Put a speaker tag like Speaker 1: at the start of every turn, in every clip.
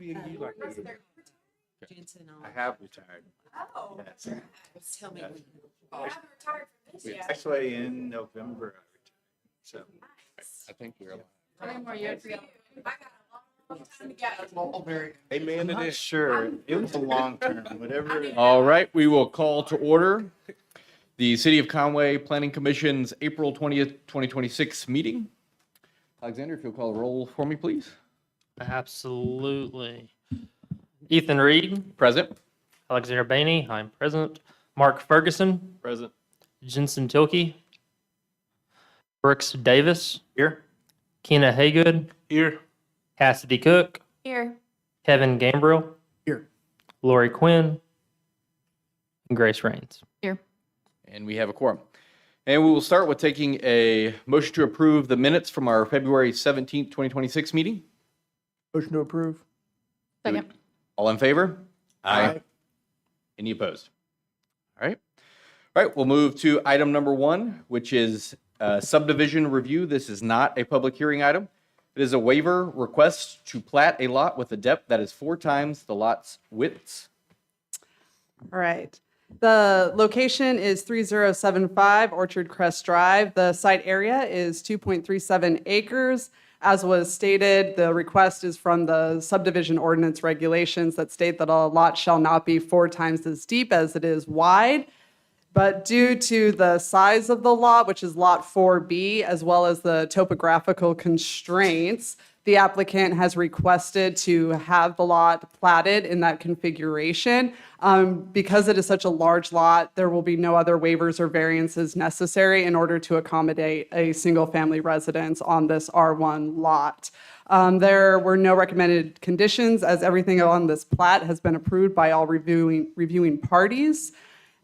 Speaker 1: you like to do?
Speaker 2: Jensen
Speaker 1: I
Speaker 2: on.
Speaker 1: have retired.
Speaker 3: Oh.
Speaker 1: Yes.
Speaker 2: Tell me
Speaker 1: Yes.
Speaker 2: when.
Speaker 3: Oh, I haven't retired from this yet.
Speaker 1: Actually, in November, I retired. So
Speaker 4: I think we're.
Speaker 3: How many more years? I got a long time to go.
Speaker 1: hey man, it is sure. It was a long term, whatever.
Speaker 4: All right, we will call to order the City of Conway Planning Commission's April 20th, 2026 meeting. Alexander, if you'll call the roll for me, please.
Speaker 5: Absolutely. Ethan Reed,
Speaker 4: Present.
Speaker 5: Alexander Bainey, I'm present. Mark Ferguson,
Speaker 4: Present.
Speaker 5: Jensen Tilkey, Brooks Davis,
Speaker 4: Here.
Speaker 5: Keena Haygood,
Speaker 4: Here.
Speaker 5: Cassidy Cook,
Speaker 3: Here.
Speaker 5: Kevin Gambrill,
Speaker 4: Here.
Speaker 5: Lori Quinn, and Grace Rains.
Speaker 4: And we have a quorum. And we will start with taking a motion to approve the minutes from our February 17th, 2026 meeting.
Speaker 6: Motion to approve.
Speaker 3: Second.
Speaker 4: All in favor?
Speaker 6: Aye.
Speaker 4: Any opposed? All right. All right, we'll move to item number 1, which is subdivision review. This is not a public hearing item. It is a waiver request to plat a lot with a depth that is 4 times the lot's widths.
Speaker 7: All right. The location is 3075 Orchard Crest Drive. The site area is 2.37 acres. As was stated, the request is from the subdivision ordinance regulations that state that a lot shall not be 4 times as deep as it is wide. But due to the size of the lot, which is Lot 4B, as well as the topographical constraints, the applicant has requested to have the lot platted in that configuration. Because it is such a large lot, there will be no other waivers or variances necessary in order to accommodate a single-family residence on this R1 lot. There were no recommended conditions, as everything on this plat has been approved by all reviewing parties.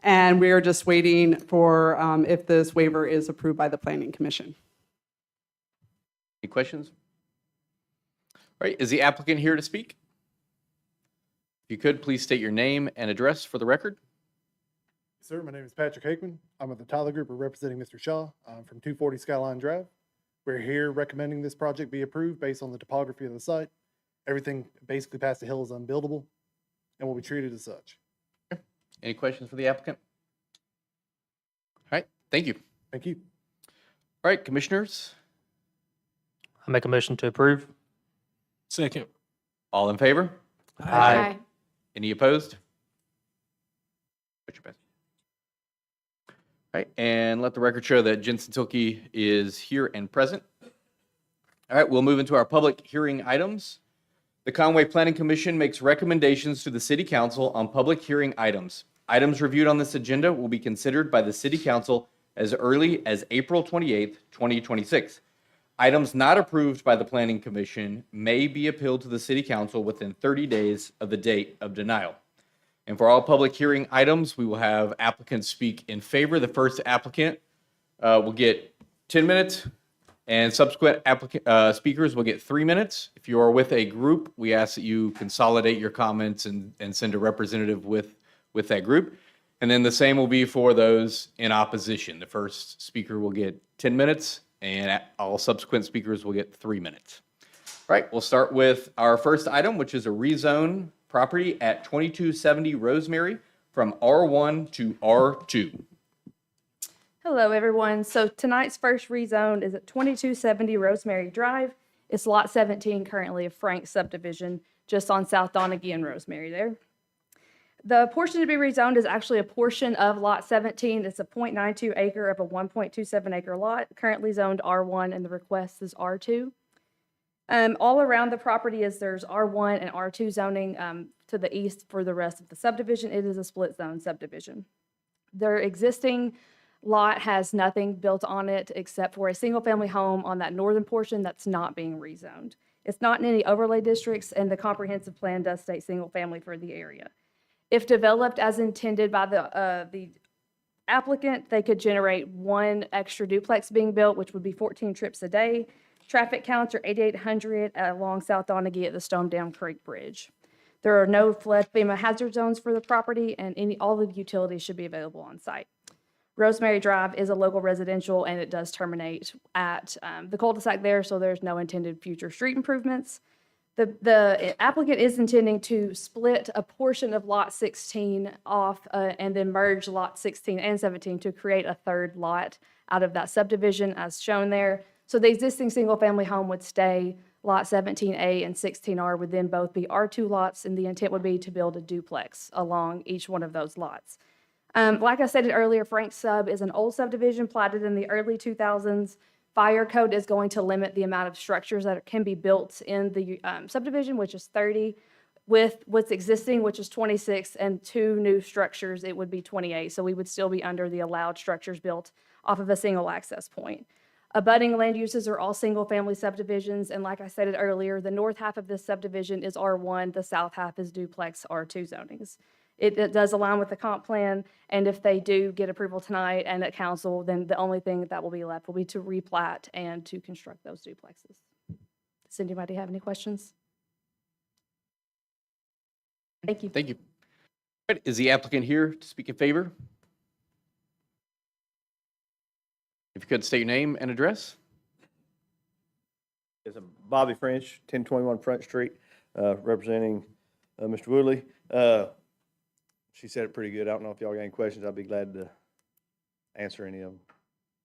Speaker 7: And we are just waiting for if this waiver is approved by the Planning Commission.
Speaker 4: Any questions? All right, is the applicant here to speak? If you could, please state your name and address for the record.
Speaker 6: Sir, my name is Patrick Hakeman. I'm with the Tyler Group. We're representing Mr. Shaw. I'm from 240 Skyline Drive. We're here recommending this project be approved based on the topography of the site. Everything basically past the hill is unbuildable and will be treated as such.
Speaker 4: Any questions for the applicant? All right, thank you.
Speaker 6: Thank you.
Speaker 4: All right, commissioners,
Speaker 5: I make a motion to approve.
Speaker 1: Second.
Speaker 4: all in favor?
Speaker 5: Aye.
Speaker 4: Any opposed? What's your best? All right, and let the record show that Jensen Tilkey is here and present. All right, we'll move into our public hearing items. The Conway Planning Commission makes recommendations to the City Council on public hearing items. Items reviewed on this agenda will be considered by the City Council as early as April 28th, 2026. Items not approved by the Planning Commission may be appealed to the City Council within 30 days of the date of denial. And for all public hearing items, we will have applicants speak in favor. The first applicant will get 10 minutes, and subsequent speakers will get 3 minutes. If you are with a group, we ask that you consolidate your comments and send a representative with that group. And then the same will be for those in opposition. The first speaker will get 10 minutes, and all subsequent speakers will get 3 minutes. All right, we'll start with our first item, which is a rezone property at 2270 Rosemary from R1 to R2.
Speaker 8: Hello, everyone. So tonight's first rezone is at 2270 Rosemary Drive. It's Lot 17 currently of Frank's subdivision, just on South Donaghy and Rosemary there. The portion to be rezoned is actually a portion of Lot 17. It's a 0.92 acre of a 1.27 acre lot, currently zoned R1, and the request is R2. All around the property there's R1 and R2 zoning to the east for the rest of the subdivision. It is a split zone subdivision. Their existing lot has nothing built on it except for a single family home on that northern portion that's not being rezoned. It's not in any overlay districts, and the comprehensive plan does state single family for the area. If developed as intended by the applicant, they could generate 1 extra duplex being built, which would be 14 trips a day. Traffic counts are 8,800 along South Donaghy at the Stone Dam Creek Bridge. There are no flood FEMA hazard zones for the property, and all the utilities should be available on site. Rosemary Drive is a local residential, and it does terminate at the cul-de-sac there, so there's no intended future street improvements. The applicant is intending to split a portion of Lot 16 off and then merge Lot 16 and 17 to create a third lot out of that subdivision as shown there. So the existing single-family home would stay. Lot 17A and 16R would then both be R2 lots, and the intent would be to build a duplex along each one of those lots. Like I stated earlier, Frank Sub is an old subdivision platted in the early 2000s. Fire code is going to limit the amount of structures that can be built in the subdivision, which is 30. With what's existing, which is 26, and 2 new structures, it would be 28. So we would still be under the allowed structures built off of a single access point. Abutting land uses are all single-family subdivisions, and like I stated earlier, the north half of this subdivision is R1, the south half is duplex R2 zonings. It does align with the comp plan, and if they do get approval tonight and at council, then the only thing that will be left will be to replat and to construct those duplexes. Does anybody have any questions? Thank you.
Speaker 4: Thank you. All right, is the applicant here to speak in favor? If you could state your name and address.
Speaker 2: It's Bobby French, 1021 Front Street, representing Mr. Woodley. She said it pretty good. I don't know if y'all got any questions. I'd be glad to answer any of them.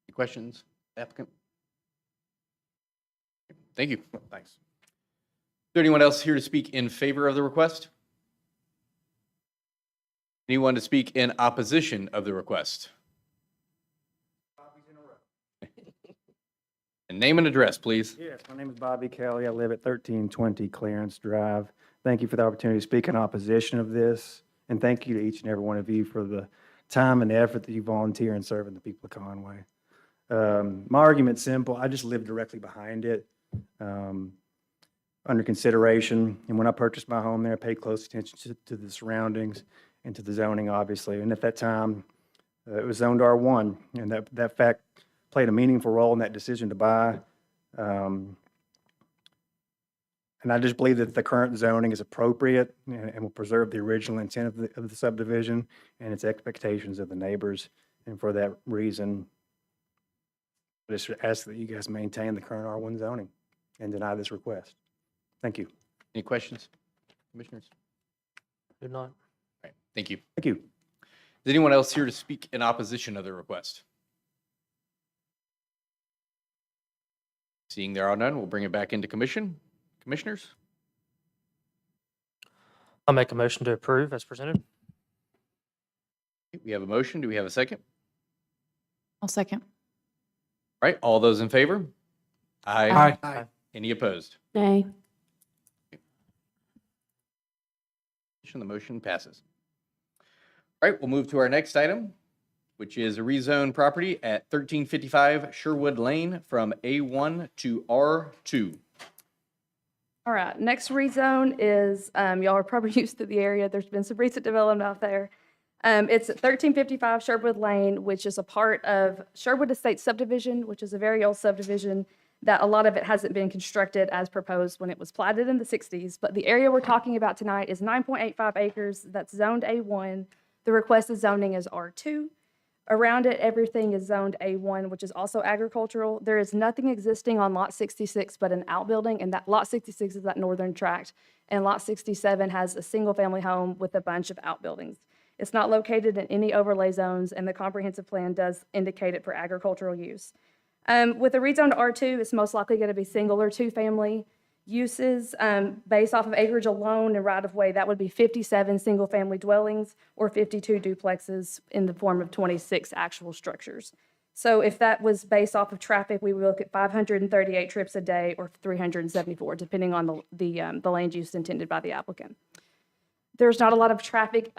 Speaker 4: Any questions, applicant? Thank you.
Speaker 2: Thanks.
Speaker 4: Is there anyone else here to speak in favor of the request? Anyone to speak in opposition of the request? And name and address, please.
Speaker 9: Yes, my name is Bobby Kelly. I live at 1320 Clarence Drive. Thank you for the opportunity to speak in opposition of this, and thank you to each and every one of you for the time and effort that you volunteer in serving the people of Conway. My argument's simple. I just live directly behind it, under consideration. And when I purchased my home there, I paid close attention to the surroundings and to the zoning, obviously. And at that time, it was zoned R1, and that fact played a meaningful role in that decision to buy. And I just believe that the current zoning is appropriate and will preserve the original intent of the subdivision and its expectations of the neighbors. And for that reason, I just ask that you guys maintain the current R1 zoning and deny this request. Thank you.
Speaker 4: Any questions, commissioners?
Speaker 5: Do not.
Speaker 4: All right, thank you.
Speaker 9: Thank you.
Speaker 4: Is anyone else here to speak in opposition of the request? Seeing there are none, we'll bring it back into commission. Commissioners?
Speaker 5: I'll make a motion to approve as presented.
Speaker 4: We have a motion. Do we have a second?
Speaker 3: I'll second.
Speaker 4: All right, all those in favor? Aye.
Speaker 5: Aye.
Speaker 4: Any opposed?
Speaker 3: Nay.
Speaker 4: The motion passes. All right, we'll move to our next item, which is a rezone property at 1355 Sherwood Lane from A1 to R2.
Speaker 8: All right, next rezone is, y'all are probably used to the area. There's been some recent development out there. It's at 1355 Sherwood Lane, which is a part of Sherwood Estates subdivision, which is a very old subdivision that a lot of it hasn't been constructed as proposed when it was platted in the 60s. But the area we're talking about tonight is 9.85 acres. That's zoned A1. The requested zoning is R2. Around it, everything is zoned A1, which is also agricultural. There is nothing existing on Lot 66 but an outbuilding, and that Lot 66 is that northern tract, and Lot 67 has a single-family home with a bunch of outbuildings. It's not located in any overlay zones, and the comprehensive plan does indicate it for agricultural use. With a rezone to R2, it's most likely going to be single or two-family uses based off of acreage alone and right-of-way. That would be 57 single-family dwellings or 52 duplexes in the form of 26 actual structures. So if that was based off of traffic, we would look at 538 trips a day or 374, depending on the land use intended by the applicant. There's not a lot of traffic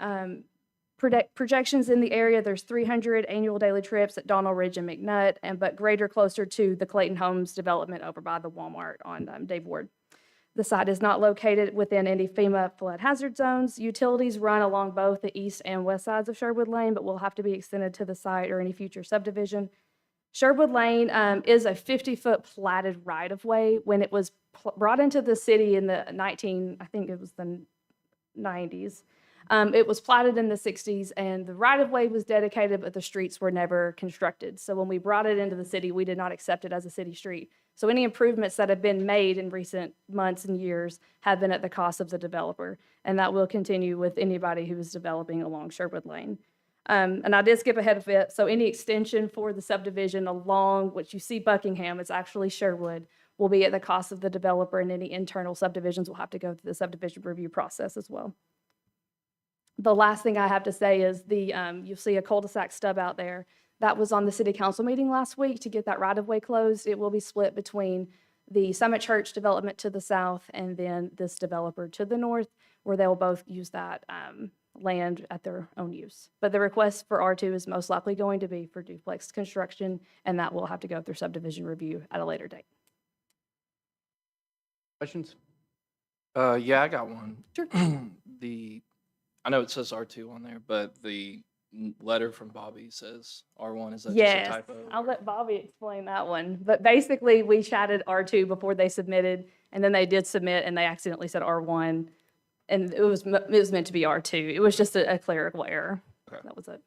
Speaker 8: projections in the area. There's 300 annual daily trips at Donald Ridge and McNutt, but greater closer to the Clayton Homes development over by the Walmart on Dave Ward. The site is not located within any FEMA flood hazard zones. Utilities run along both the east and west sides of Sherwood Lane, but will have to be extended to the site or any future subdivision. Sherwood Lane is a 50-foot platted right-of-way. When it was brought into the city in the 90s, it was platted in the 60s, and the right-of-way was dedicated, but the streets were never constructed. So when we brought it into the city, we did not accept it as a city street. So any improvements that have been made in recent months and years have been at the cost of the developer, and that will continue with anybody who is developing along Sherwood Lane. And I did skip ahead a bit, so any extension for the subdivision along what you see Buckingham, it's actually Sherwood, will be at the cost of the developer, and any internal subdivisions will have to go through the subdivision review process as well. The last thing I have to say is you'll see a cul-de-sac stub out there. That was on the city council meeting last week to get that right-of-way closed. It will be split between the Summit Church development to the south and then this developer to the north, where they'll both use that land at their own use. But the request for R2 is most likely going to be for duplex construction, and that will have to go through subdivision review at a later date.
Speaker 4: Questions?
Speaker 10: Yeah, I got one.
Speaker 8: Sure.
Speaker 10: I know it says R2 on there, but the letter from Bobby says R1. Is that
Speaker 8: Yes,
Speaker 10: just a typo?
Speaker 8: I'll let Bobby explain that one. But basically, we chatted R2 before they submitted, and then they did submit, and they accidentally said R1, and it was meant to be R2. It was just a clerical error.
Speaker 10: Okay.
Speaker 8: That was it.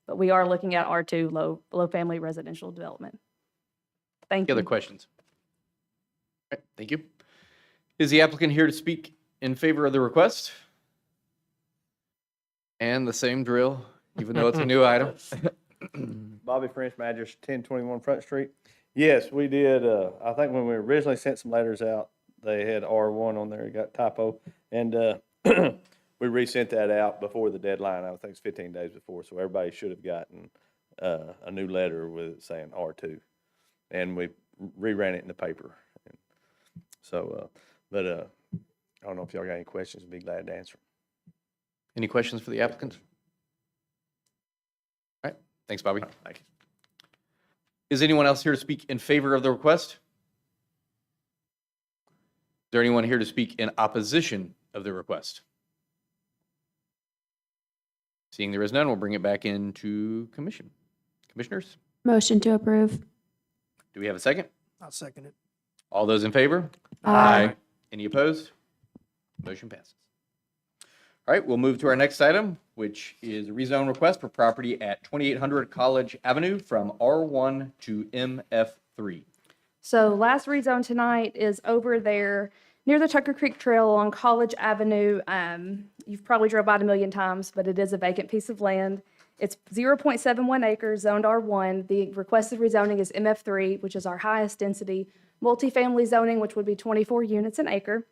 Speaker 8: But we are looking at R2, low family residential development. Thank
Speaker 4: Any other
Speaker 8: you.
Speaker 4: questions? All right, thank you. Is the applicant here to speak in favor of the request? And the same drill, even though it's a new item.
Speaker 2: Bobby French, Madras, 1021 Front Street. Yes, we did, I think when we originally sent some letters out, they had R1 on there, it got typo. And we resent that out before the deadline, I think it's 15 days before, so everybody should have gotten a new letter with it saying R2. And we reran it in the paper. So, I don't know if y'all got any questions, I'd be glad to answer them.
Speaker 4: Any questions for the applicant? All right, thanks, Bobby.
Speaker 2: Thank you.
Speaker 4: Is anyone else here to speak in favor of the request? Is there anyone here to speak in opposition of the request? Seeing there is none, we'll bring it back into commission. Commissioners,
Speaker 11: Motion to approve.
Speaker 4: do we have a second?
Speaker 1: I'll second it.
Speaker 4: All those in favor?
Speaker 11: Aye.
Speaker 4: Any opposed? Motion passes. All right, we'll move to our next item, which is a rezone request for property at 2800 College Avenue from R1 to MF3.
Speaker 8: So last rezone tonight is over there near the Tucker Creek Trail on College Avenue. You've probably drove by it a million times, but it is a vacant piece of land. It's 0.71 acres, zoned R1. The requested rezoning is MF3, which is our highest density multifamily zoning, which would be 24 units an acre.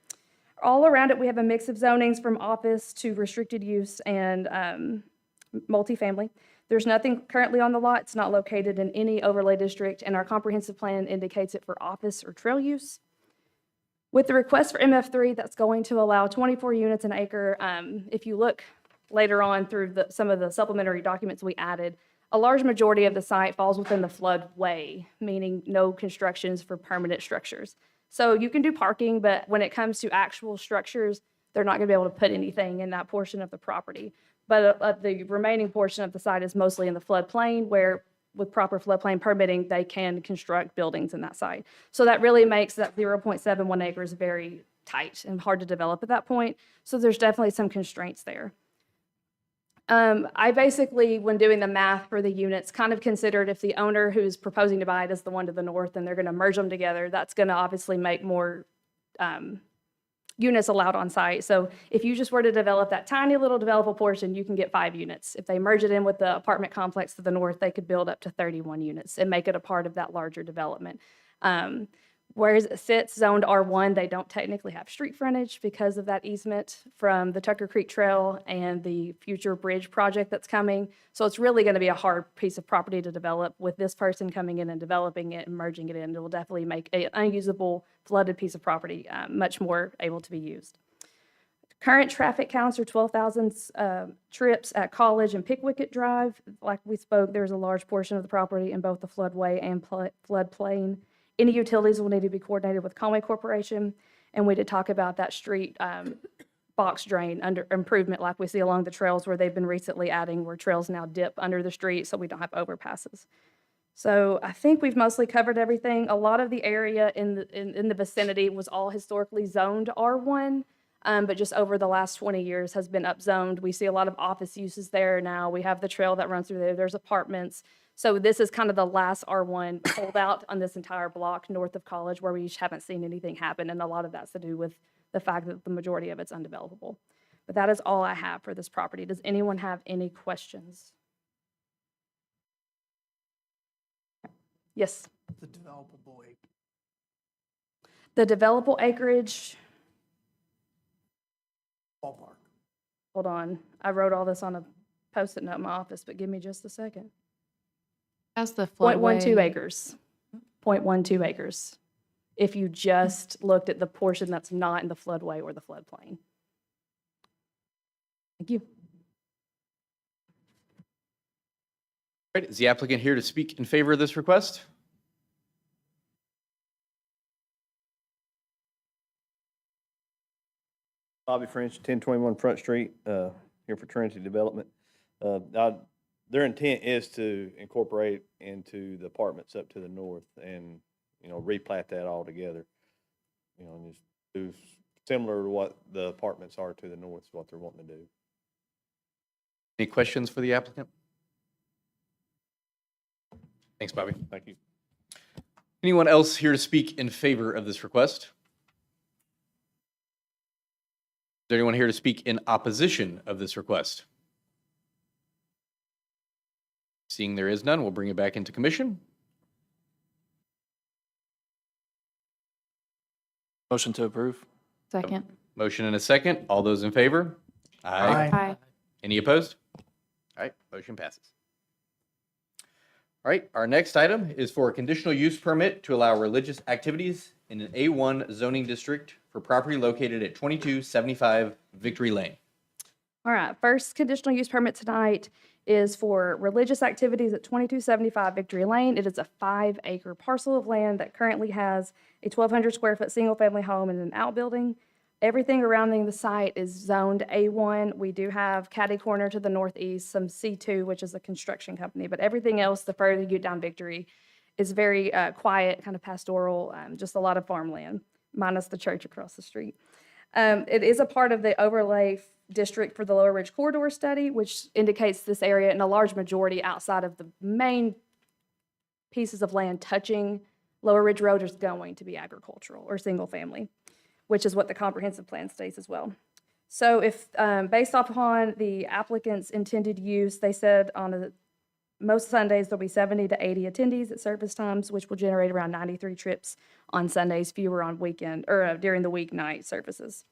Speaker 8: All around it, we have a mix of zonings from office to restricted use and multifamily. There's nothing currently on the lot. It's not located in any overlay district, and our comprehensive plan indicates it for office or trail use. With the request for MF3, that's going to allow 24 units an acre. If you look later on through some of the supplementary documents we added, a large majority of the site falls within the floodway, meaning no constructions for permanent structures. So you can do parking, but when it comes to actual structures, they're not going to be able to put anything in that portion of the property. But the remaining portion of the site is mostly in the floodplain, where with proper floodplain permitting, they can construct buildings in that site. So that really makes that 0.71 acres very tight and hard to develop at that point. So there's definitely some constraints there. I basically, when doing the math for the units, kind of considered if the owner who's proposing to buy it is the one to the north and they're going to merge them together, that's going to obviously make more units allowed on site. So if you just were to develop that tiny little developable portion, you can get 5 units. If they merge it in with the apartment complex to the north, they could build up to 31 units and make it a part of that larger development. Whereas it sits zoned R1, they don't technically have street frontage because of that easement from the Tucker Creek Trail and the future bridge project that's coming. So it's really going to be a hard piece of property to develop. With this person coming in and developing it and merging it in, it will definitely make an unusable flooded piece of property much more able to be used. Current traffic counts are 12,000 trips at College and Pickwicket Drive. Like we spoke, there's a large portion of the property in both the floodway and floodplain. Any utilities will need to be coordinated with Conway Corporation, and we did talk about that street box drain under improvement like we see along the trails where they've been recently adding, where trails now dip under the street so we don't have overpasses. So I think we've mostly covered everything. A lot of the area in the vicinity was all historically zoned R1, but just over the last 20 years has been upzoned. We see a lot of office uses there now. We have the trail that runs through there. There's apartments. So this is kind of the last R1 holdout on this entire block north of College where we just haven't seen anything happen. And a lot of that's to do with the fact that the majority of it's undevelopable. But that is all I have for this property. Does anyone have any questions? Yes.
Speaker 12: The developable acre.
Speaker 8: The developable acreage,
Speaker 12: Ballpark.
Speaker 8: hold on. I wrote all this on a Post-it note in my office, but give me just a second.
Speaker 11: As the
Speaker 8: 0.12 acres. 0.12 acres. If you just looked at the portion that's not in the floodway or the floodplain. Thank you.
Speaker 4: All right, is the applicant here to speak in favor of this request?
Speaker 2: Bobby French, 1021 Front Street, here for Trinity Development. Their intent is to incorporate into the apartments up to the north and, replat that all together. And just do similar to what the apartments are to the north is what they're wanting to do.
Speaker 4: Any questions for the applicant? Thanks, Bobby.
Speaker 2: Thank you.
Speaker 4: Anyone else here to speak in favor of this request? Is there anyone here to speak in opposition of this request? Seeing there is none, we'll bring it back into commission.
Speaker 10: Motion to approve.
Speaker 11: Second.
Speaker 4: Motion and a second. All those in favor?
Speaker 11: Aye.
Speaker 4: Any opposed? All right, motion passes. All right, our next item is for a conditional use permit to allow religious activities in an A1 zoning district for property located at 2275 Victory Lane.
Speaker 8: All right, first conditional use permit tonight is for religious activities at 2275 Victory Lane. It is a 5-acre parcel of land that currently has a 1,200 square foot single-family home and an outbuilding. Everything surrounding the site is zoned A1. We do have catty corner to the northeast, some C2, which is a construction company, but everything else, the further you get down Victory, is very quiet, kind of pastoral, just a lot of farmland, minus the church across the street. It is a part of the overlay district for the Lower Ridge Corridor Study, which indicates this area in a large majority outside of the main pieces of land touching Lower Ridge Road is going to be agricultural or single family, which is what the comprehensive plan states as well. So if, based off upon the applicant's intended use, they said on most Sundays, there'll be 70 to 80 attendees at service times, which will generate around 93 trips on Sundays, fewer on weekend or during the weeknight services.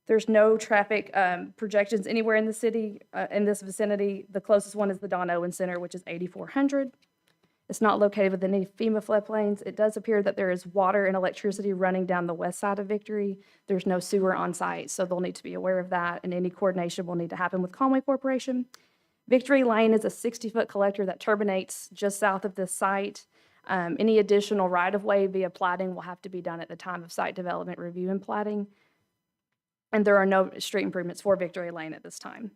Speaker 8: There's no traffic projections anywhere in the city, in this vicinity. The closest one is the Don Owen Center, which is 8,400. It's not located within any FEMA floodplains. It does appear that there is water and electricity running down the west side of Victory. There's no sewer on site, so they'll need to be aware of that, and any coordination will need to happen with Conway Corporation. Victory Lane is a 60-foot collector that terminates just south of this site. Any additional right-of-way via platting will have to be done at the time of site development review and platting. And there are no street improvements for Victory Lane at this time.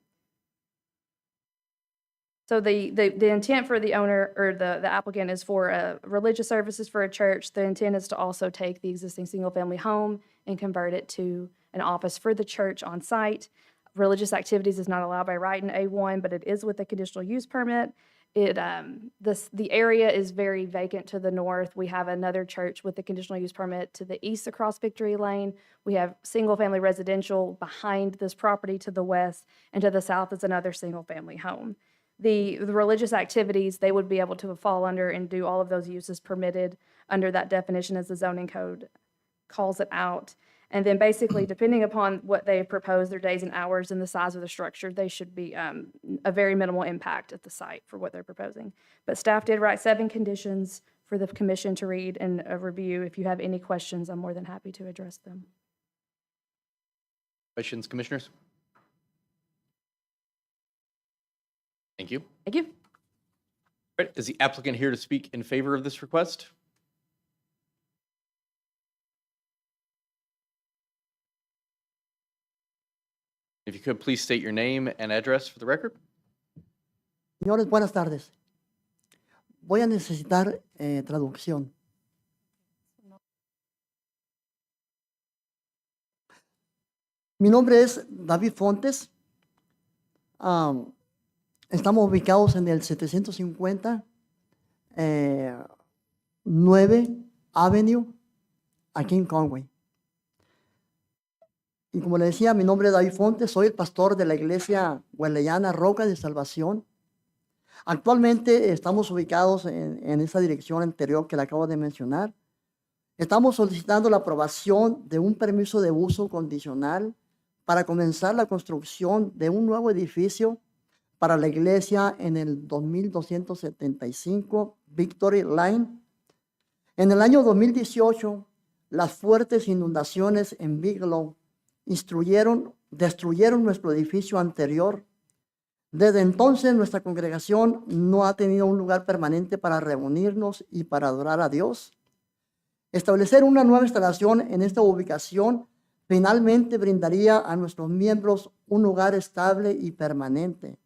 Speaker 8: So the intent for the owner or the applicant is for religious services for a church. The intent is to also take the existing single-family home and convert it to an office for the church on site. Religious activities is not allowed by right in A1, but it is with a conditional use permit. The area is very vacant to the north. We have another church with a conditional use permit to the east across Victory Lane. We have single-family residential behind this property to the west, and to the south is another single-family home. The religious activities, they would be able to fall under and do all of those uses permitted under that definition as the zoning code calls it out. And then basically, depending upon what they propose, their days and hours and the size of the structure, they should be a very minimal impact at the site for what they're proposing. But staff did write 7 conditions for the commission to read and review. If you have any questions, I'm more than happy to address them.
Speaker 4: Questions, commissioners? Thank you.
Speaker 8: Thank you.
Speaker 4: All right, is the applicant here to speak in favor of this request? If you could please state your name and address for the record.
Speaker 12: Señores, buenas tardes. Voy a necesitar traducción. Mi nombre es David Fontes. Estamos ubicados en el 750 9 Avenue, aquí en Conway. Y como le decía, mi nombre es David Fontes, soy el pastor de la iglesia Hueleyana Roca de Salvación. Actualmente estamos ubicados en esa dirección anterior que le acabo de mencionar. Estamos solicitando la aprobación de un permiso de uso condicional para comenzar la construcción de un nuevo edificio para la iglesia en el 2275 Victory Line. En el año 2018, las fuertes inundaciones en Bigelow destruyeron nuestro edificio anterior. Desde entonces, nuestra congregación no ha tenido un lugar permanente para reunirnos y para adorar a Dios. Establecer una nueva instalación en esta ubicación finalmente brindaría a nuestros miembros un lugar estable y permanente.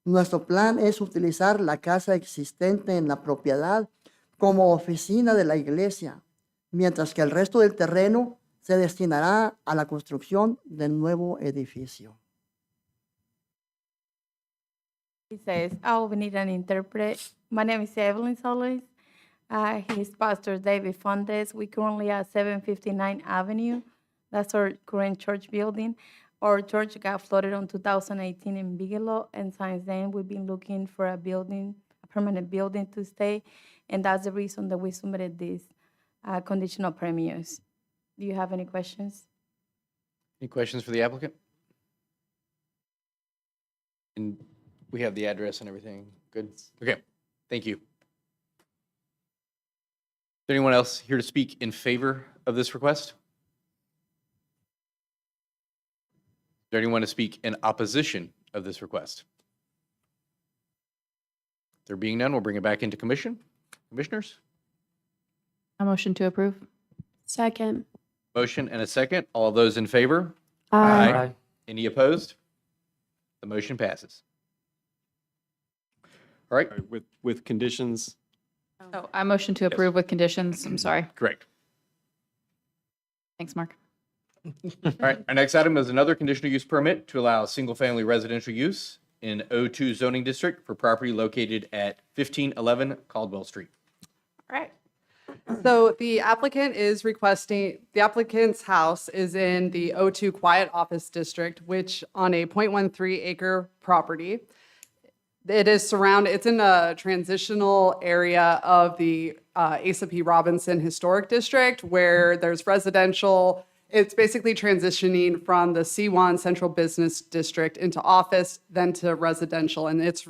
Speaker 12: Nuestro plan es utilizar la casa existente en la propiedad como oficina de la iglesia, mientras que el resto del terreno se destinará a la construcción del nuevo edificio.
Speaker 13: He says, I will need an interpret. My name is Evelyn Solis. He's Pastor David Fontes. We currently at 759 Avenue. That's our current church building. Our church got flooded in 2018 in Bigelow, and since then we've been looking for a building, a permanent building to stay, and that's the reason that we submitted this conditional permit. Do you have any questions?
Speaker 4: Any questions for the applicant? And we have the address and everything. Good? Okay, thank you. Is there anyone else here to speak in favor of this request? Is there anyone to speak in opposition of this request? There being none, we'll bring it back into commission. Commissioners?
Speaker 11: A motion to approve.
Speaker 8: Second.
Speaker 4: Motion and a second. All of those in favor?
Speaker 5: Aye.
Speaker 4: Any opposed? The motion passes. All right,
Speaker 14: With conditions.
Speaker 11: Oh, I motion to approve with conditions. I'm sorry.
Speaker 4: correct.
Speaker 11: Thanks, Mark.
Speaker 4: All right, our next item is another conditional use permit to allow single-family residential use in O2 zoning district for property located at 1511 Caldwell Street.
Speaker 7: All right. So the applicant is requesting, the applicant's house is in the O2 Quiet Office District, which on a 0.13 acre property. It is surrounded, it's in a transitional area of the Asa P. Robinson Historic District where there's residential. It's basically transitioning from the C1 Central Business District into office, then to residential. And it's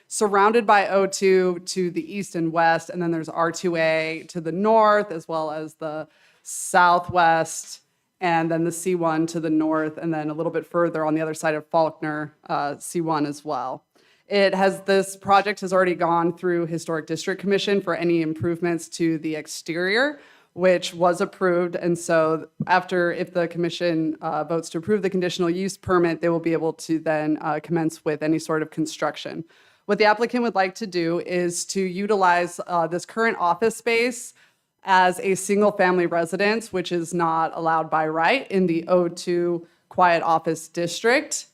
Speaker 7: surrounded by O2 to the east and west. And then there's R2A to the north, as well as the southwest, and then the C1 to the north, and then a little bit further on the other side of Faulkner, C1 as well. This project has already gone through Historic District Commission for any improvements to the exterior, which was approved. And so if the commission votes to approve the conditional use permit, they will be able to then commence with any sort of construction. What the applicant would like to do is to utilize this current office space as a single-family residence, which is not allowed by right in the O2 Quiet Office District.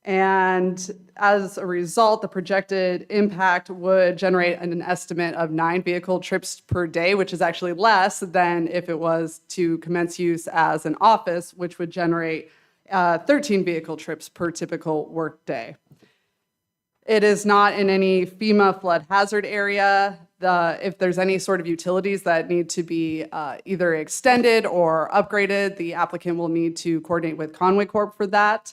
Speaker 7: And as a result, the projected impact would generate an estimate of 9 vehicle trips per day, which is actually less than if it was to commence use as an office, which would generate 13 vehicle trips per typical workday. It is not in any FEMA flood hazard area. If there's any sort of utilities that need to be either extended or upgraded, the applicant will need to coordinate with Conway Corp for that.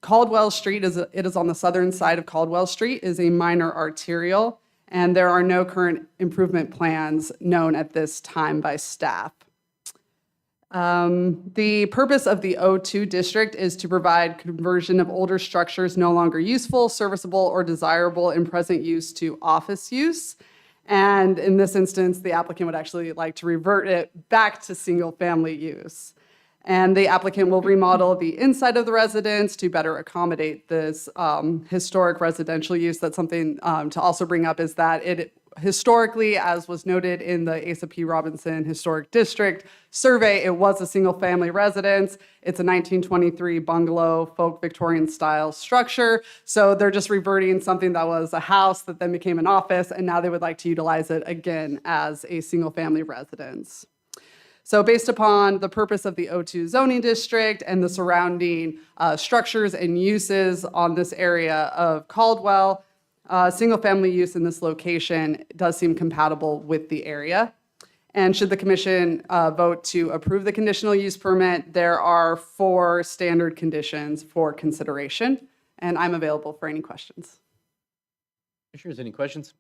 Speaker 7: Caldwell Street, it is on the southern side of Caldwell Street, is a minor arterial, and there are no current improvement plans known at this time by staff. The purpose of the O2 district is to provide conversion of older structures no longer useful, serviceable, or desirable in present use to office use. And in this instance, the applicant would actually like to revert it back to single-family use. And the applicant will remodel the inside of the residence to better accommodate this historic residential use. That's something to also bring up, is that it historically, as was noted in the Asa P. Robinson Historic District survey, it was a single-family residence. It's a 1923 bungalow, folk Victorian style structure. So they're just reverting something that was a house that then became an office, and now they would like to utilize it again as a single-family residence. So based upon the purpose of the O2 zoning district and the surrounding structures and uses on this area of Caldwell, single-family use in this location does seem compatible with the area. And should the commission vote to approve the conditional use permit, there are 4 standard conditions for consideration, and I'm available for any questions.
Speaker 4: Commissioners, any questions?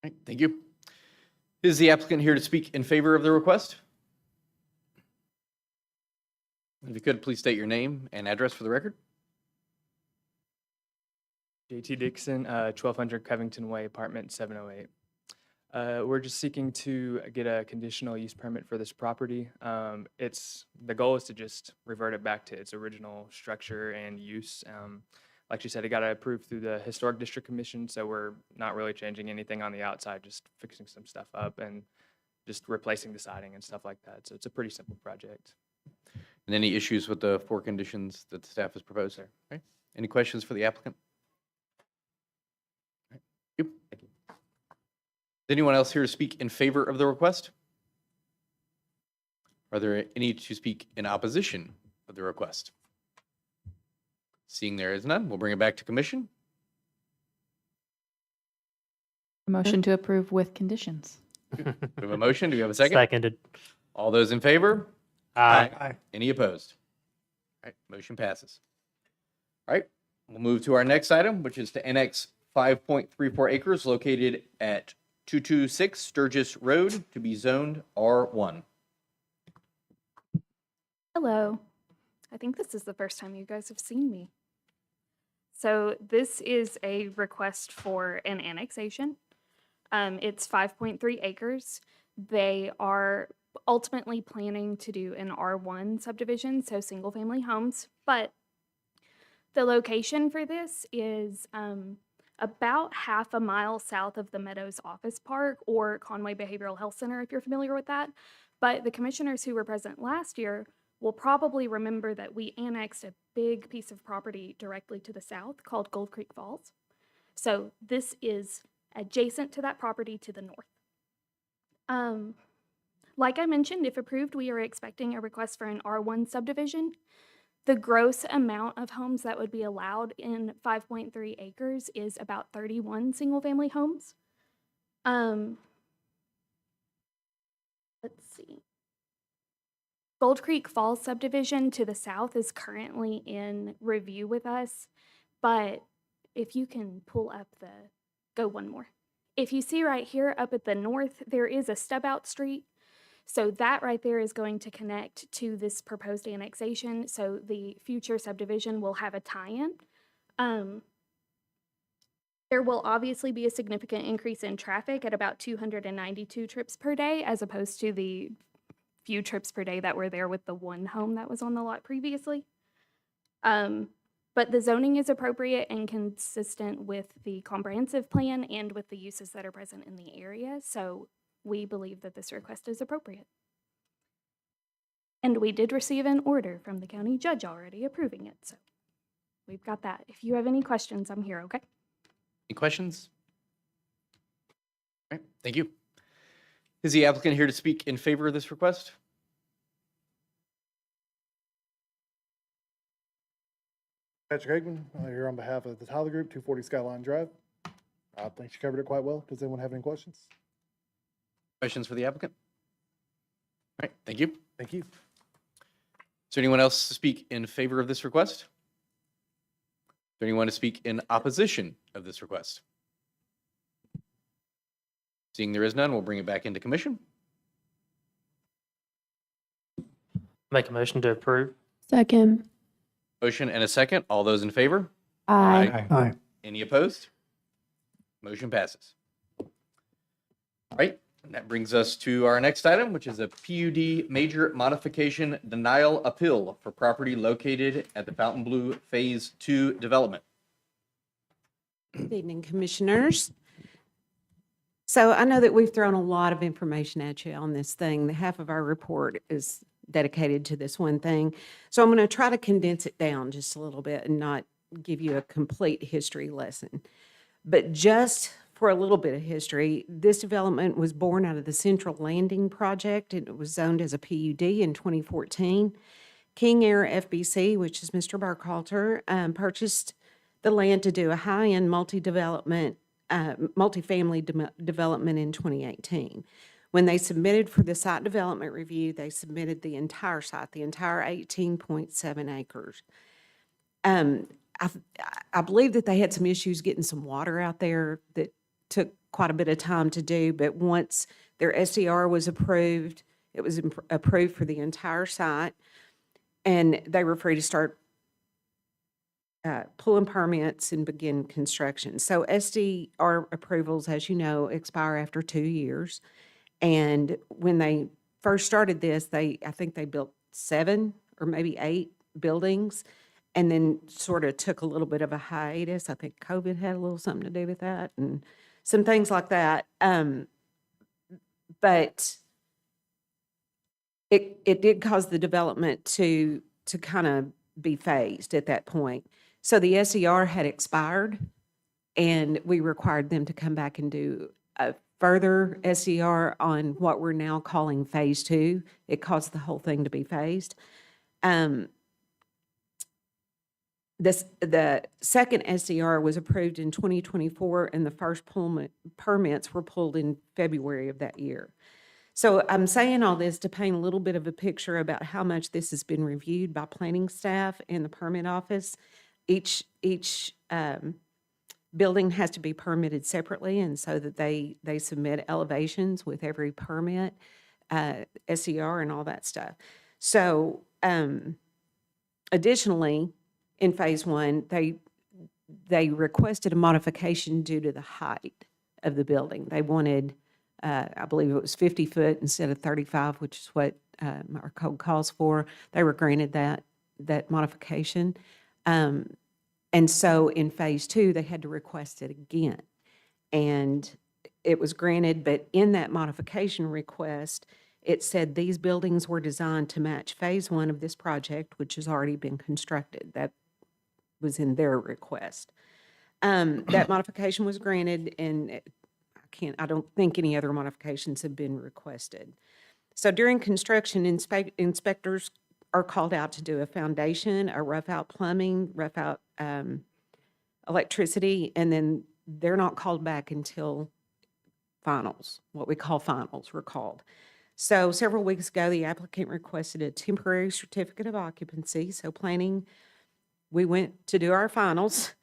Speaker 4: All right, thank you. Is the applicant here to speak in favor of the request? If you could, please state your name and address for the record.
Speaker 14: JT Dixon, 1200 Covington Way, apartment 708. We're just seeking to get a conditional use permit for this property. The goal is to just revert it back to its original structure and use. Like you said, it got approved through the Historic District Commission, so we're not really changing anything on the outside, just fixing some stuff up and just replacing the siding and stuff like that. So it's a pretty simple project.
Speaker 4: And any issues with the 4 conditions that the staff has proposed there? Okay. Any questions for the applicant? All right. Thank you. Is anyone else here to speak in favor of the request? Are there any to speak in opposition of the request? Seeing there is none, we'll bring it back to commission.
Speaker 11: Motion to approve with conditions.
Speaker 4: We have a motion. Do we have a second?
Speaker 5: Seconded.
Speaker 4: All those in favor?
Speaker 5: Aye.
Speaker 4: Any opposed? All right, motion passes. All right, we'll move to our next item, which is to annex 5.34 acres located at 226 Sturgis Road to be zoned R1.
Speaker 8: Hello. I think this is the first time you guys have seen me. So this is a request for an annexation. It's 5.3 acres. They are ultimately planning to do an R1 subdivision, so single-family homes, but the location for this is about half a mile south of the Meadows Office Park or Conway Behavioral Health Center, if you're familiar with that. But the commissioners who were present last year will probably remember that we annexed a big piece of property directly to the south called Gold Creek Falls. So this is adjacent to that property to the north. Like I mentioned, if approved, we are expecting a request for an R1 subdivision. The gross amount of homes that would be allowed in 5.3 acres is about 31 single-family homes. Let's see. Gold Creek Falls subdivision to the south is currently in review with us, but if you can pull up go one more. If you see right here up at the north, there is a stub out street. So that right there is going to connect to this proposed annexation. So the future subdivision will have a tie-in. There will obviously be a significant increase in traffic at about 292 trips per day, as opposed to the few trips per day that were there with the one home that was on the lot previously. But the zoning is appropriate and consistent with the comprehensive plan and with the uses that are present in the area. So we believe that this request is appropriate. And we did receive an order from the county judge already approving it. So we've got that. If you have any questions, I'm here, okay?
Speaker 4: Any questions? All right, thank you. Is the applicant here to speak in favor of this request?
Speaker 6: Patrick Aikman, here on behalf of the Tyler Group, 240 Skyline Drive. I think you covered it quite well. Does anyone have any questions?
Speaker 4: Questions for the applicant? All right, thank you.
Speaker 6: Thank you.
Speaker 4: Is there anyone else to speak in favor of this request? Is there anyone to speak in opposition of this request? Seeing there is none, we'll bring it back into commission.
Speaker 5: Make a motion to approve.
Speaker 11: Second.
Speaker 4: Motion and a second. All those in favor?
Speaker 11: Aye.
Speaker 9: Aye.
Speaker 4: Any opposed? Motion passes. All right, and that brings us to our next item, which is a PUD major modification denial appeal for property located at the Fountain Blue Phase 2 development.
Speaker 15: Good evening, Commissioners. So I know that we've thrown a lot of information at you on this thing. Half of our report is dedicated to this one thing. So I'm going to try to condense it down just a little bit and not give you a complete history lesson. But just for a little bit of history, this development was born out of the Central Landing Project. It was zoned as a PUD in 2014. King Air FBC, which is Mr. Burkhalter, purchased the land to do a high-end multi-family development in 2018. When they submitted for the site development review, they submitted the entire site, the entire 18.7 acres. I believe that they had some issues getting some water out there that took quite a bit of time to do, but once their SDR was approved, it was approved for the entire site, and they were free to start pulling permits and begin construction. So SDR approvals, as you know, expire after 2 years. And when they first started this, I think they built 7 or maybe 8 buildings, and then sort of took a little bit of a hiatus. I think COVID had a little something to do with that and some things like that. But it did cause the development to kind of be phased at that point. So the SER had expired, and we required them to come back and do a further SER on what we're now calling phase 2. It caused the whole thing to be phased. The second SDR was approved in 2024, and the first permits were pulled in February of that year. So I'm saying all this to paint a little bit of a picture about how much this has been reviewed by planning staff and the permit office. Each building has to be permitted separately, and so that they submit elevations with every permit, SER and all that stuff. So additionally, in phase 1, they requested a modification due to the height of the building. They wanted, I believe it was 50 foot instead of 35, which is what our code calls for. They were granted that modification. And so in phase 2, they had to request it again. And it was granted, but in that modification request, it said these buildings were designed to match phase 1 of this project, which has already been constructed. That was in their request. That modification was granted, and I don't think any other modifications have been requested. So during construction, inspectors are called out to do a foundation, a rough out plumbing, rough out electricity, and then they're not called back until finals. What we call finals were called. So several weeks ago, the applicant requested a temporary certificate of occupancy. So planning, we went to do our finals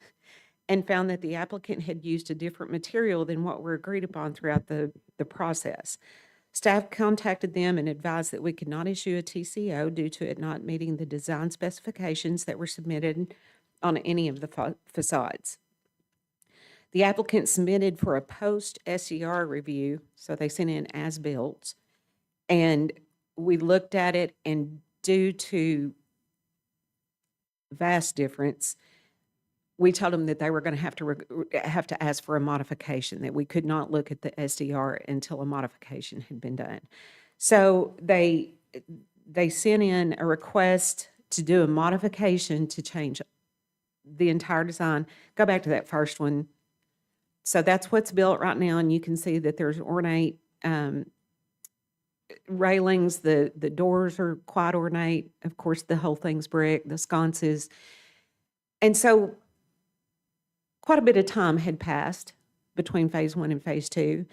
Speaker 15: and found that the applicant had used a different material than what were agreed upon throughout the process. Staff contacted them and advised that we could not issue a TCO due to it not meeting the design specifications that were submitted on any of the facades. The applicant submitted for a post-SER review, so they sent in as-built, and we looked at it, and due to vast difference, we told them that they were going to have to ask for a modification, that we could not look at the SDR until a modification had been done. So they sent in a request to do a modification to change the entire design. Go back to that first one. So that's what's built right now, and you can see that there's ornate railings. The doors are quite ornate. Of course, the whole thing's brick, the sconces. And so quite a bit of time had passed between phase 1 and phase 2.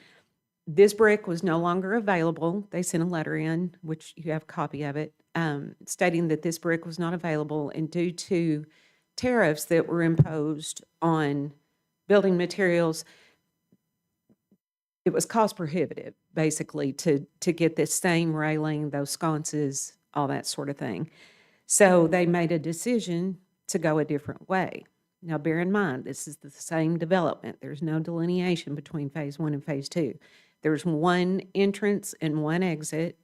Speaker 15: This brick was no longer available. They sent a letter in, which you have a copy of it, stating that this brick was not available, and due to tariffs that were imposed on building materials, it was cost prohibitive, basically, to get this same railing, those sconces, all that sort of thing. So they made a decision to go a different way. Now, bear in mind, this is the same development. There's no delineation between phase 1 and phase 2. There's one entrance and one exit.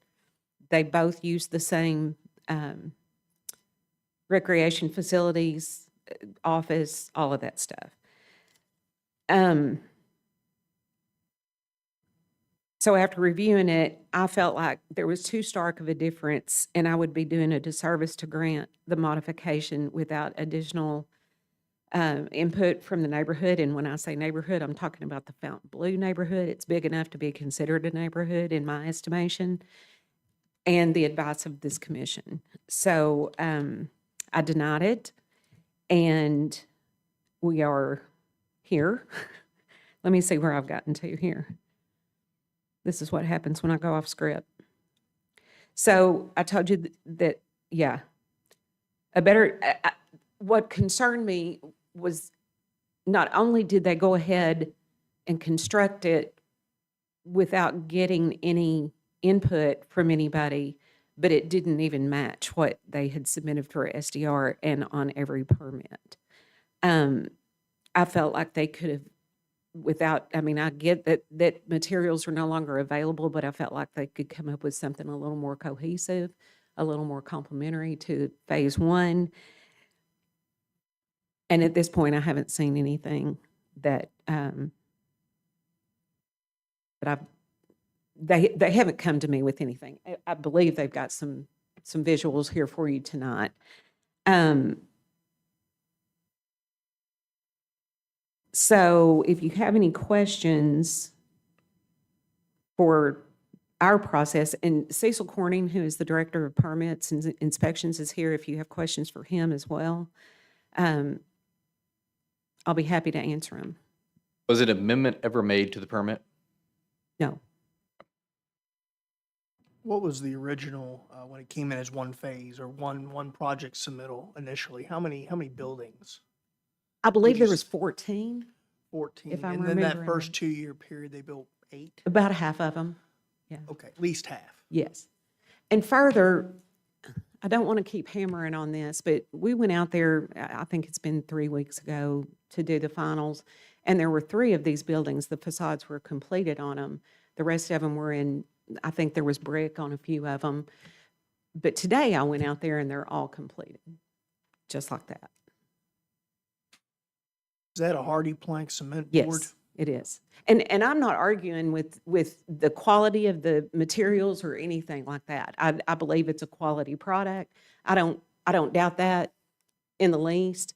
Speaker 15: They both use the same recreation facilities, office, all of that stuff. So after reviewing it, I felt like there was too stark of a difference, and I would be doing a disservice to grant the modification without additional input from the neighborhood. And when I say neighborhood, I'm talking about the Fountain Blue neighborhood. It's big enough to be considered a neighborhood in my estimation, and the advice of this commission. So I denied it, and we are here. Let me see where I've gotten to here. This is what happens when I go off script. So I told you that, yeah, what concerned me was not only did they go ahead and construct it without getting any input from anybody, but it didn't even match what they had submitted for SDR and on every permit. I felt like they could have, I get that materials are no longer available, but I felt like they could come up with something a little more cohesive, a little more complementary to phase one. And at this point, I haven't seen anything that they haven't come to me with anything. I believe they've got some visuals here for you tonight. So if you have any questions for our process, and Cecil Corning, who is the Director of Permits and Inspections, is here if you have questions for him as well. I'll be happy to answer them.
Speaker 4: Was an amendment ever made to the permit?
Speaker 15: No.
Speaker 16: What was the original, when it came in as one phase or one project submittal initially? How many buildings?
Speaker 15: I believe there was 14.
Speaker 16: 14.
Speaker 15: If I'm
Speaker 16: And then that
Speaker 15: remembering
Speaker 16: first
Speaker 15: right.
Speaker 16: 2-year period, they built 8?
Speaker 15: About half of them. Yeah.
Speaker 16: Okay, at least half.
Speaker 15: Yes. And further, I don't want to keep hammering on this, but we went out there, I think it's been 3 weeks ago, to do the finals. And there were 3 of these buildings, the facades were completed on them. The rest of them were in, I think there was brick on a few of them. But today I went out there and they're all completed, just like that.
Speaker 16: Is that a hardy plank cement board?
Speaker 15: Yes, it is. And I'm not arguing with the quality of the materials or anything like that. I believe it's a quality product. I don't doubt that in the least.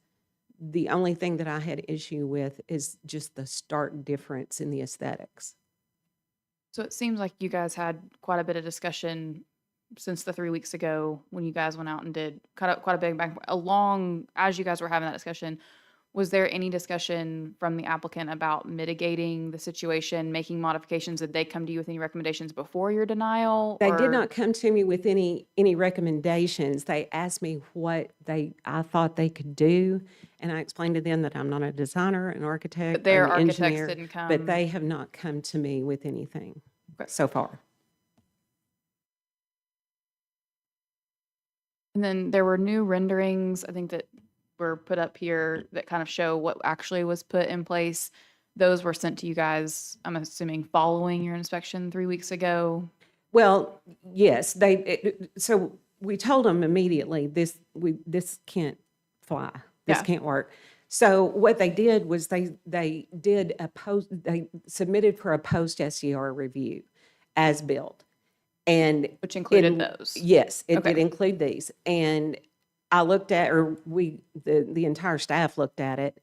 Speaker 15: The only thing that I had issue with is just the stark difference in the aesthetics.
Speaker 11: So it seems like you guys had quite a bit of discussion since the 3 weeks ago when you guys went out and did quite a big back along as you guys were having that discussion. Was there any discussion from the applicant about mitigating the situation, making modifications? Did they come to you with any recommendations before your denial?
Speaker 15: They did not come to me with any recommendations. They asked me what I thought they could do, and I explained to them that I'm not a designer, an architect,
Speaker 11: But their
Speaker 15: an
Speaker 11: architects
Speaker 15: engineer,
Speaker 11: didn't come.
Speaker 15: but they have not come to me with anything so far.
Speaker 11: And then there were new renderings, I think, that were put up here that kind of show what actually was put in place. Those were sent to you guys, I'm assuming, following your inspection 3 weeks ago.
Speaker 15: Well, yes, so we told them immediately, this can't fly. This
Speaker 11: Yeah.
Speaker 15: can't work. So what they did was they submitted for a post SCR review as built. And
Speaker 11: which included those.
Speaker 15: Yes, it
Speaker 11: Okay.
Speaker 15: did include these. And I looked at, or the entire staff looked at it.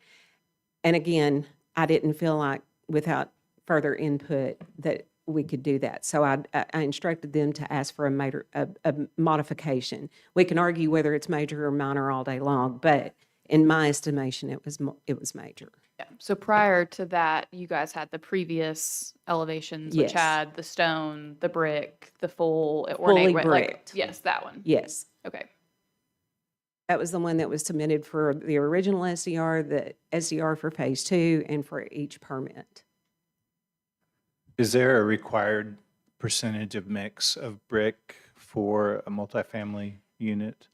Speaker 15: And again, I didn't feel like without further input that we could do that. So I instructed them to ask for a modification. We can argue whether it's major or minor all day long, but in my estimation, it was major.
Speaker 11: Yeah. So prior to that, you guys had the previous elevations, which
Speaker 15: Yes.
Speaker 11: had the stone, the brick, the full
Speaker 15: Fully
Speaker 11: ornate,
Speaker 15: bricked.
Speaker 11: yes, that one.
Speaker 15: Yes.
Speaker 11: Okay.
Speaker 15: That was the one that was submitted for the original SDR, the SDR for phase 2, and for each permit.
Speaker 1: Is there a required percentage of mix of brick for a multifamily unit?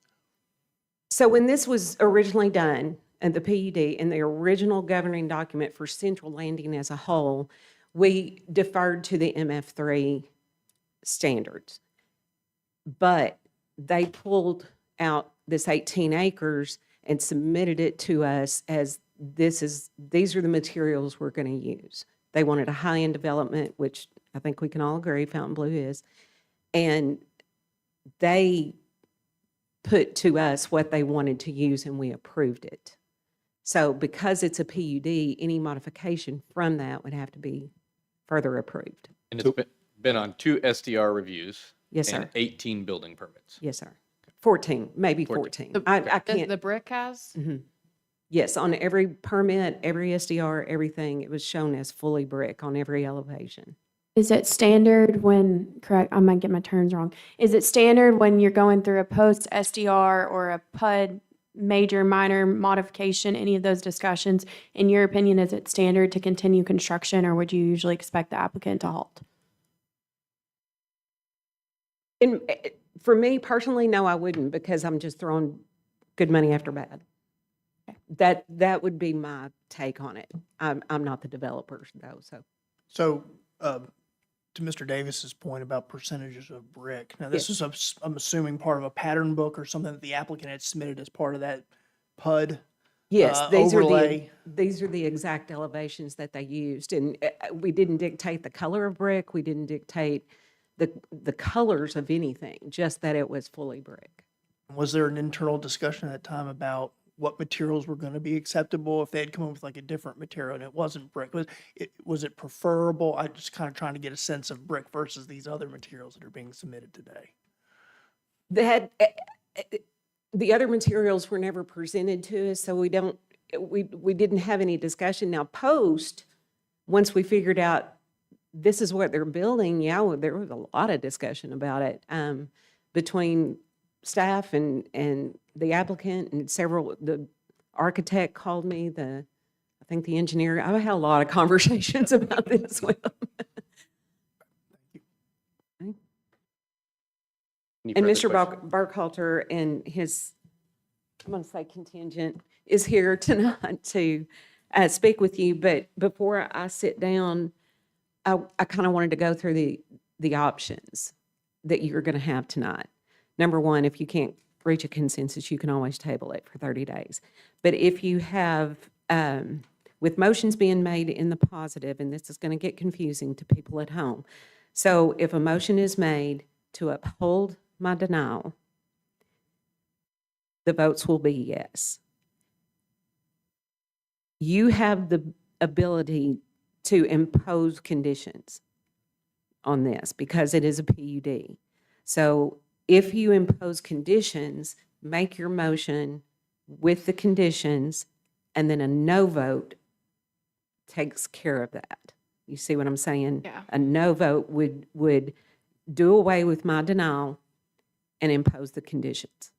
Speaker 15: So when this was originally done, and the PUD, and the original governing document for Central Landing as a whole, we deferred to the MF3 standards. But they pulled out this 18 acres and submitted it to us as these are the materials we're going to use. They wanted a high-end development, which I think we can all agree Fountain Blue is. And they put to us what they wanted to use and we approved it. So because it's a PUD, any modification from that would have to be further approved.
Speaker 4: And it's been on 2 SDR reviews.
Speaker 15: Yes,
Speaker 4: and
Speaker 15: sir.
Speaker 4: 18 building permits.
Speaker 15: Yes, sir. 14, maybe 14. I can't.
Speaker 11: The brick has?
Speaker 15: Mhm. Yes, on every permit, every SDR, everything, it was shown as fully brick on every elevation.
Speaker 17: Is it standard when, correct, I might get my terms wrong. Is it standard when you're going through a post SDR or a PUD major, minor modification, any of those discussions? In your opinion, is it standard to continue construction or would you usually expect the applicant to halt?
Speaker 15: For me personally, no, I wouldn't because I'm just throwing good money after bad. That would be my take on it. I'm not the developer though, so.
Speaker 16: So, to Mr. Davis's point about percentages of brick, now this is, I'm assuming, part of a pattern book or something that the applicant had submitted as part of that PUD
Speaker 15: Yes,
Speaker 16: overlay.
Speaker 15: these are the exact elevations that they used. And we didn't dictate the color of brick. We didn't dictate the colors of anything, just that it was fully brick.
Speaker 16: Was there an internal discussion at that time about what materials were going to be acceptable if they had come up with like a different material and it wasn't brick? Was it preferable? I just kind of trying to get a sense of brick versus these other materials that are being submitted today.
Speaker 15: The other materials were never presented to us, so we didn't have any discussion. Now, once we figured out this is what they're building, yeah, there was a lot of discussion about it between staff and the applicant and the architect called me, I think the engineer. I had a lot of conversations about this with them. And Mr. Barkhalter and his, I'm going to say contingent, is here tonight to speak with you. But before I sit down, I kind of wanted to go through the options that you're going to have tonight. Number one, if you can't reach a consensus, you can always table it for 30 days. But if you have, with motions being made in the positive, and this is going to get confusing to people at home. So if a motion is made to uphold my denial, the votes will be yes. You have the ability to impose conditions on this because it is a PUD. So if you impose conditions, make your motion with the conditions, and then a no vote takes care of that. You see what I'm saying?
Speaker 11: Yeah.
Speaker 15: A no vote would do away with my denial and impose the conditions.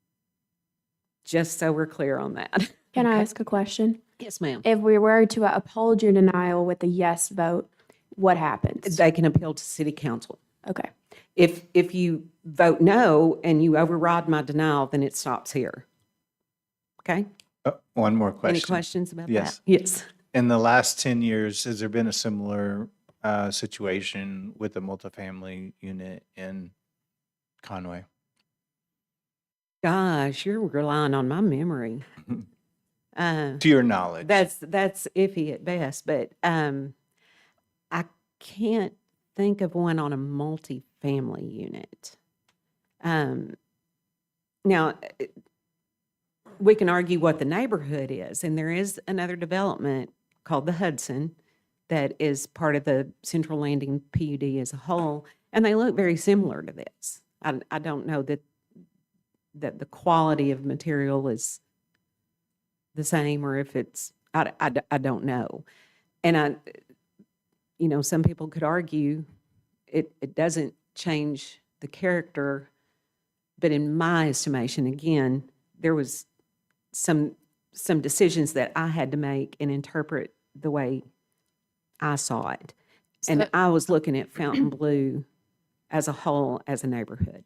Speaker 15: Just so we're clear on that.
Speaker 17: Can I
Speaker 15: Okay?
Speaker 17: ask a question?
Speaker 15: Yes, ma'am.
Speaker 17: If we were to uphold your denial with a yes vote, what happens?
Speaker 15: They can appeal to city council.
Speaker 17: Okay.
Speaker 15: If you vote no and you override my denial, then it stops here. Okay?
Speaker 1: One more question.
Speaker 15: Any questions about
Speaker 1: Yes.
Speaker 15: that? Yes.
Speaker 1: In the last 10 years, has there been a similar situation with a multifamily unit in Conway?
Speaker 15: Gosh, you're relying on my memory.
Speaker 1: To your knowledge.
Speaker 15: That's iffy at best, but I can't think of one on a multifamily unit. Now, we can argue what the neighborhood is, and there is another development called the Hudson that is part of the Central Landing PUD as a whole, and they look very similar to this. I don't know that the quality of material is the same, or if it's, I don't know. And some people could argue it doesn't change the character, but in my estimation, again, there was some decisions that I had to make and interpret the way I saw it. And I was looking at Fountain Blue as a whole, as a neighborhood.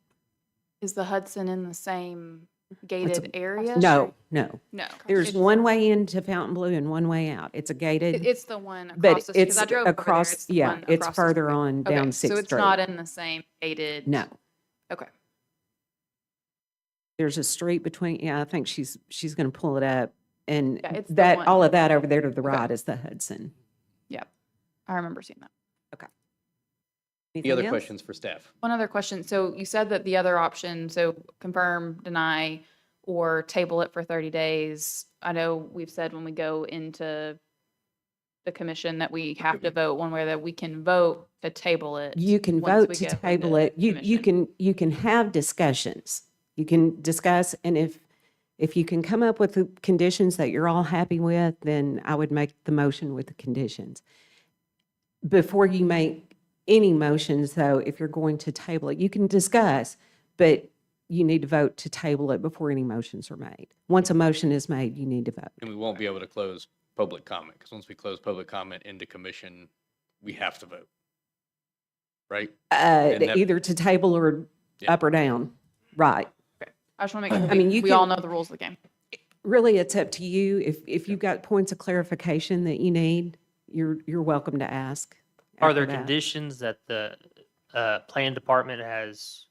Speaker 11: Is the Hudson in the same gated area?
Speaker 15: No.
Speaker 11: No.
Speaker 15: There's one way into Fountain Blue and one way out. It's a gated.
Speaker 11: It's the one across
Speaker 15: But
Speaker 11: the street. 'Cause
Speaker 15: it's
Speaker 11: I drove over there.
Speaker 15: across,
Speaker 11: It's the
Speaker 15: yeah,
Speaker 11: one
Speaker 15: it's
Speaker 11: across the
Speaker 15: further
Speaker 11: street.
Speaker 15: on
Speaker 11: Okay,
Speaker 15: down 6th Street.
Speaker 11: so it's not in the same gated.
Speaker 15: No.
Speaker 11: Okay.
Speaker 15: There's a street between, I think she's going to pull it up. And
Speaker 11: Yeah, it's the
Speaker 15: that,
Speaker 11: one.
Speaker 15: all of that over there to the
Speaker 11: Okay.
Speaker 15: right is the Hudson.
Speaker 11: Yep. I remember seeing that.
Speaker 4: Any other
Speaker 15: Anything else?
Speaker 4: questions for staff?
Speaker 11: One other question. So you said that the other option, so confirm, deny, or table it for 30 days. I know we've said when we go into the commission that we have to vote one way, that we can vote to table it.
Speaker 15: You can
Speaker 11: once
Speaker 15: vote
Speaker 11: we
Speaker 15: to
Speaker 11: go
Speaker 15: table
Speaker 11: into
Speaker 15: it. You
Speaker 11: commission.
Speaker 15: can have discussions. You can discuss, and if you can come up with the conditions that you're all happy with, then I would make the motion with the conditions. Before you make any motions, though, if you're going to table it, you can discuss, but you need to vote to table it before any motions are made. Once a motion is made, you need to vote.
Speaker 4: And we won't be able to close public comment, because once we close public comment into commission, we have to vote. Right? And that-
Speaker 15: Either to table or
Speaker 4: Yeah.
Speaker 15: up or down. Right.
Speaker 11: I just want to make sure
Speaker 15: I mean, you
Speaker 11: we all
Speaker 15: can-
Speaker 11: know the rules of the game.
Speaker 15: Really, it's up to you. If you've got points of clarification that you need, you're welcome to ask.
Speaker 5: Are
Speaker 15: after
Speaker 5: there
Speaker 15: that.
Speaker 5: conditions that the plan department has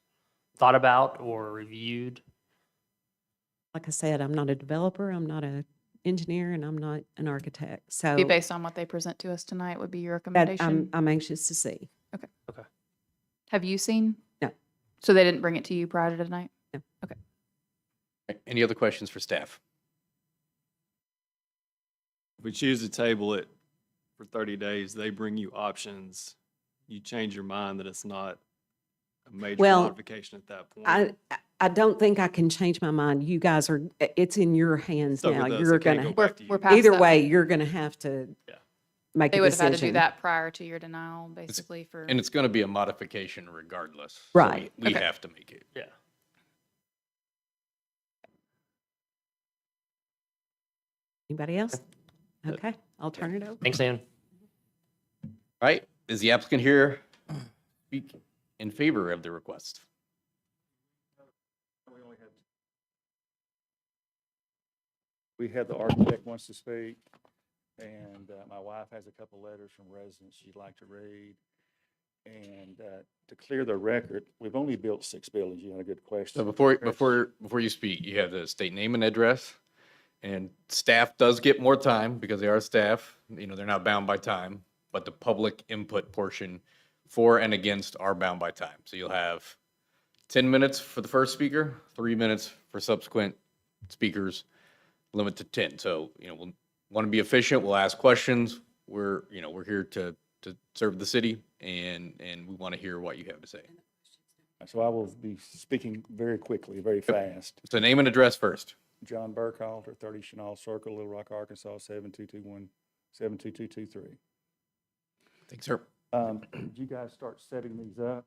Speaker 5: thought about or reviewed?
Speaker 15: Like I said, I'm not a developer, I'm not an engineer, and I'm not an architect. So
Speaker 11: Be based on what they present to us tonight would be your
Speaker 15: that
Speaker 11: recommendation.
Speaker 15: I'm anxious to see.
Speaker 11: Okay.
Speaker 5: Okay.
Speaker 11: Have you seen?
Speaker 15: No.
Speaker 11: So they didn't bring it to you prior to tonight?
Speaker 15: No.
Speaker 11: Okay.
Speaker 4: Any other questions for staff?
Speaker 18: If we choose to table it for 30 days, they bring you options. You change your mind that it's not a major
Speaker 15: Well,
Speaker 18: modification at that point.
Speaker 15: I don't think I can change my mind. You guys are, it's in your hands
Speaker 18: Stuck
Speaker 15: now.
Speaker 18: with us.
Speaker 15: You're
Speaker 18: It can't
Speaker 15: gonna,
Speaker 18: go back to you.
Speaker 11: We're past
Speaker 15: either
Speaker 11: that.
Speaker 15: way, you're gonna have to make
Speaker 11: They
Speaker 15: a
Speaker 11: would have had to do
Speaker 15: decision.
Speaker 11: that prior to your denial, basically, for.
Speaker 4: And it's going to be a modification regardless. So
Speaker 15: Right.
Speaker 4: We
Speaker 11: Okay.
Speaker 4: have to make it.
Speaker 5: Yeah.
Speaker 15: Anybody else? Okay, I'll turn it over.
Speaker 5: Thanks, Ann.
Speaker 4: All right, is the applicant here speak in favor of the request?
Speaker 19: We had the architect wants to speak, and my wife has a couple letters from residents she'd like to read. And to clear the record, we've only built 6 buildings. You had a good question.
Speaker 4: So before you speak, you have to state name and address. And staff does get more time because they are staff. You know, they're not bound by time, but the public input portion for and against are bound by time. So you'll have 10 minutes for the first speaker, 3 minutes for subsequent speakers, limit to 10. So, you know, we'll want to be efficient. We'll ask questions. We're here to serve the city, and we want to hear what you have to say.
Speaker 19: So I will be speaking very quickly, very fast.
Speaker 4: So name and address first.
Speaker 19: John Burkhalter, 30 Chenal Circle, Little Rock, Arkansas, 72221, 72223.
Speaker 4: Thanks, sir.
Speaker 19: Did you guys start setting these up?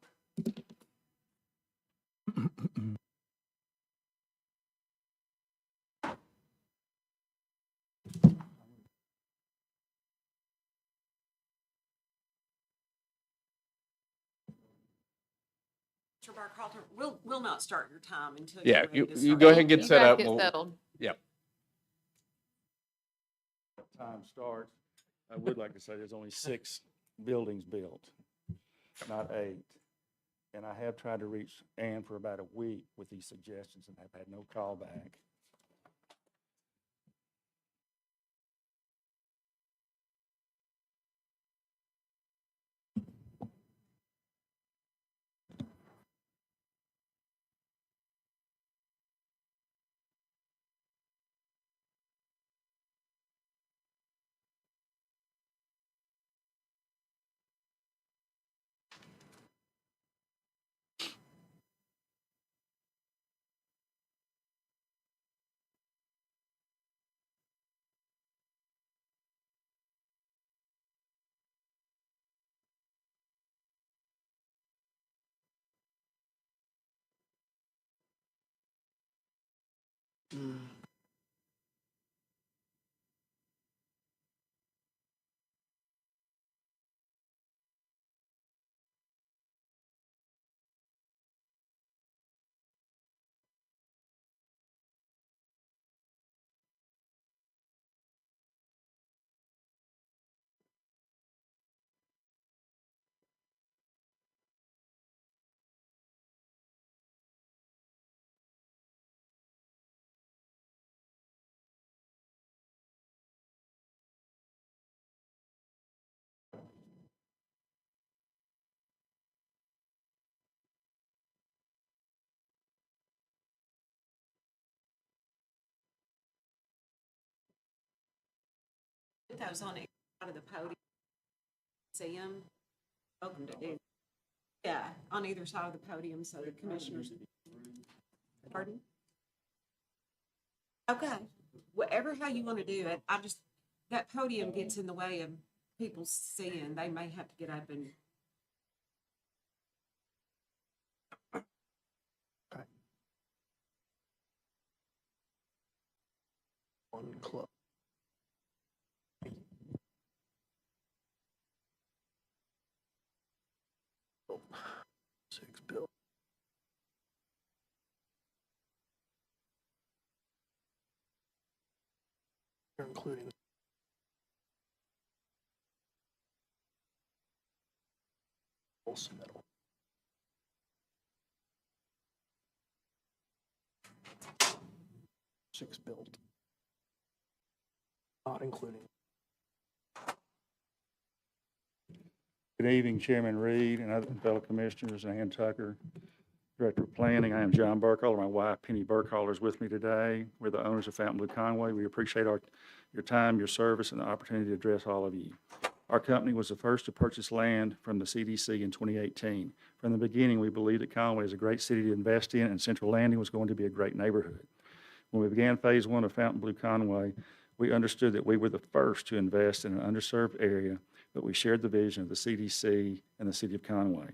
Speaker 15: Mr. Barcalter, we'll not start your time until
Speaker 4: Yeah, you go ahead and get
Speaker 11: You
Speaker 4: set
Speaker 11: guys
Speaker 4: up.
Speaker 11: get
Speaker 4: We'll-
Speaker 11: settled.
Speaker 4: Yep.
Speaker 19: Time starts. I would like to say there's only 6 buildings built, not 8. And I have tried to reach Ann for about a week with these suggestions and have had no call back.
Speaker 15: put those on each side of the podium. See them? Welcome to do. Yeah, on either side of the podium so the commissioners. Pardon? Okay, whatever how you want to do it. That podium gets in the way of people seeing. They may have to get up and.
Speaker 16: One club. Six bill. Including. Metal. Six built. Not including.
Speaker 19: Good evening, Chairman Reed and other fellow commissioners, Ann Tucker, Director of Planning. I am John Burkholder. My wife, Penny Burkholder, is with me today. We're the owners of Fountain Blue Conway. We appreciate your time, your service, and the opportunity to address all of you. Our company was the first to purchase land from the CDC in 2018. From the beginning, we believed that Conway is a great city to invest in, and Central Landing was going to be a great neighborhood. When we began Phase 1 of Fountain Blue Conway, we understood that we were the first to invest in an underserved area, but we shared the vision of the CDC and the City of Conway.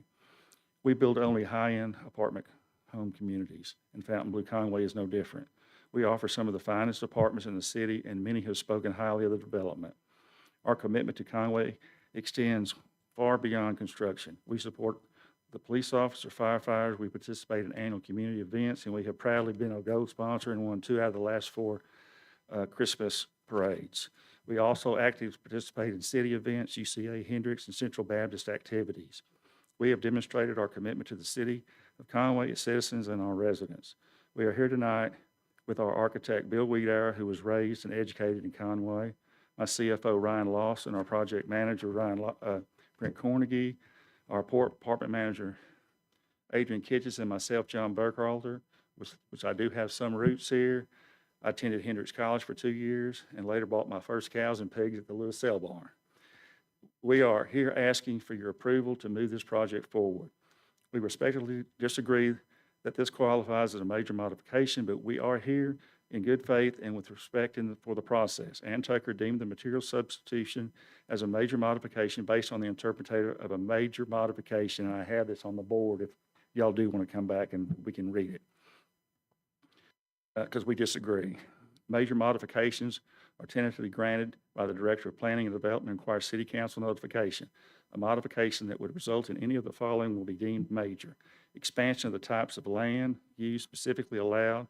Speaker 19: We build only high-end apartment home communities, and Fountain Blue Conway is no different. We offer some of the finest apartments in the city, and many have spoken highly of the development. Our commitment to Conway extends far beyond construction. We support the police officer, firefighters. We participate in annual community events, and we have proudly been a gold sponsor and won 2 out of the last 4 Christmas parades. We also actively participate in city events, UCA, Hendricks, and Central Baptist activities. We have demonstrated our commitment to the city of Conway, its citizens, and our residents. We are here tonight with our architect, Bill Wiedauer, who was raised and educated in Conway, my CFO, Ryan Lawson, our project manager, Brent Cornegie, our apartment manager, Adrian Kitchens, and myself, John Burkhalter, which I do have some roots here. I attended Hendricks College for 2 years and later bought my first cows and pigs at the Lewis Sale Barn. We are here asking for your approval to move this project forward. We respectfully disagree that this qualifies as a major modification, but we are here in good faith and with respect for the process. Ann Tucker deemed the material substitution as a major modification based on the interpretation of a major modification, and I have this on the board if y'all do want to come back and we can read it. Because we disagree. Major modifications are tentatively granted by the Director of Planning and Development and require City Council notification. A modification that would result in any of the following will be deemed major. Expansion of the types of land used specifically allowed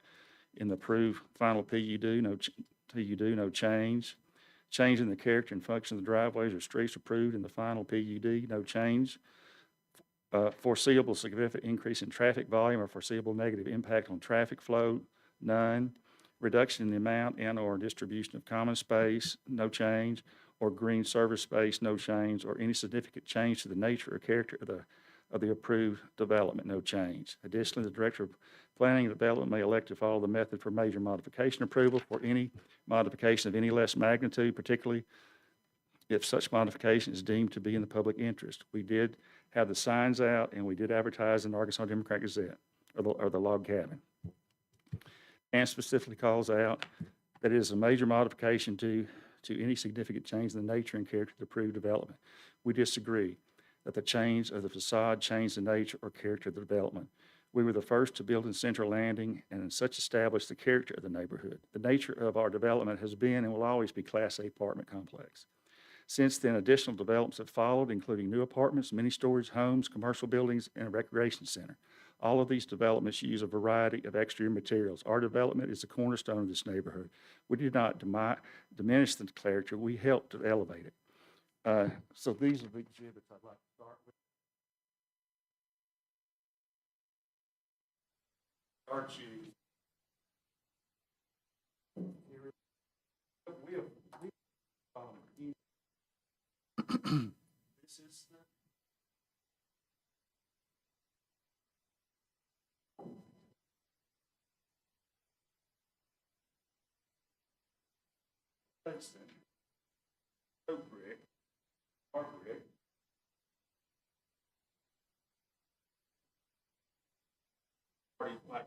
Speaker 19: in the approved final PUD, no change. Change in the character and function of the driveways or streets approved in the final PUD, no change. Foreseeable significant increase in traffic volume or foreseeable negative impact on traffic flow, none. Reduction in the amount and/or distribution of common space, no change, or green service space, no change, or any significant change to the nature or character of the approved development, no change. Additionally, the Director of Planning and Development may elect to follow the method for major modification approval for any modification of any less magnitude, particularly if such modification is deemed to be in the public interest. We did have the signs out, and we did advertise in the Arkansas Democrat Gazette, or the log cabin. And specifically calls out that it is a major modification to any significant change in the nature and character of the approved development. We disagree that the change of the facade changed the nature or character of the development. We were the first to build in Central Landing and in such establish the character of the neighborhood. The nature of our development has been and will always be Class A apartment complex. Since then, additional developments have followed, including new apartments, many storage homes, commercial buildings, and a recreation center. All of these developments use a variety of exterior materials. Our development is the cornerstone of this neighborhood. We did not diminish the character, we helped to elevate it. So these are the exhibits I'd like to start with. This is the brick, our brick. Like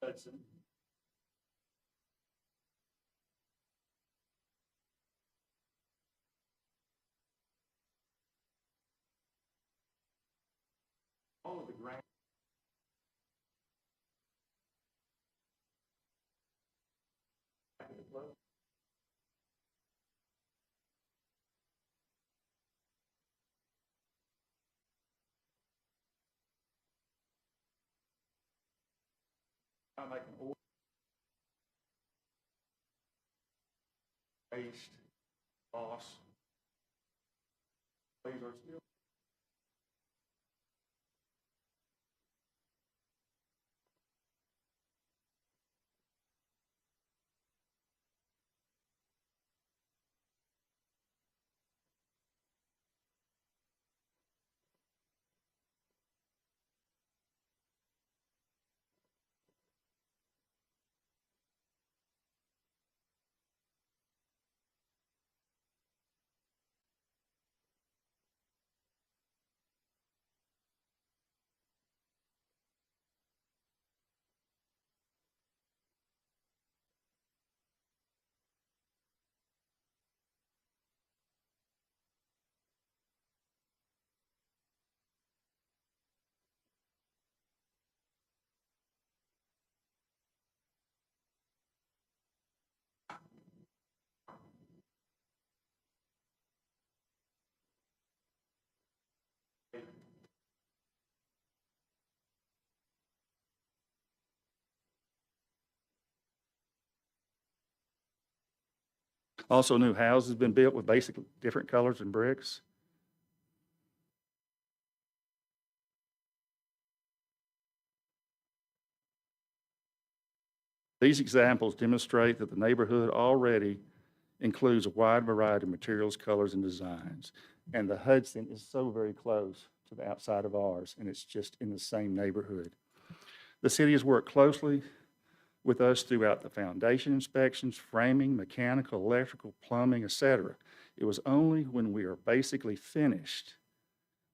Speaker 19: Hudson. All of the ground. I make an oil paste, sauce. These are still. Also, new houses been built with basically different colors and bricks. These examples demonstrate that the neighborhood already includes a wide variety of materials, colors, and designs. And the Hudson is so very close to the outside of ours, and it's just in the same neighborhood. The city has worked closely with us throughout the foundation inspections, framing, mechanical, electrical, plumbing, etc. It was only when we are basically finished.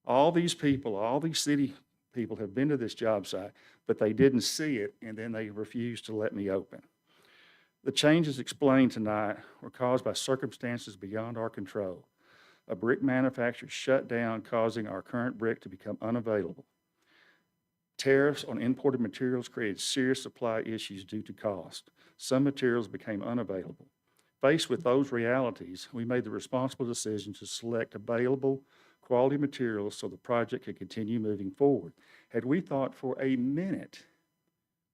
Speaker 19: All these people, all these city people have been to this job site, but they didn't see it, and then they refused to let me open. The changes explained tonight were caused by circumstances beyond our control. A brick manufacturer shut down, causing our current brick to become unavailable. Tariffs on imported materials created serious supply issues due to cost. Some materials became unavailable. Faced with those realities, we made the responsible decision to select available quality materials so the project could continue moving forward. Had we thought for a minute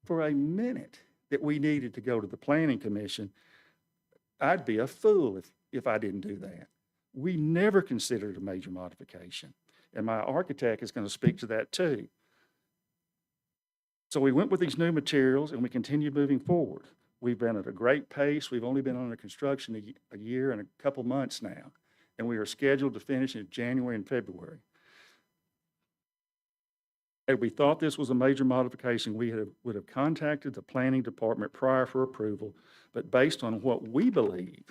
Speaker 19: that we needed to go to the Planning Commission, I'd be a fool if I didn't do that. We never considered a major modification, and my architect is going to speak to that too. So we went with these new materials and we continued moving forward. We've been at a great pace. We've only been under construction a year and a couple months now, and we are scheduled to finish in January and February. Had we thought this was a major modification, we would have contacted the planning department prior for approval, but based on what we believe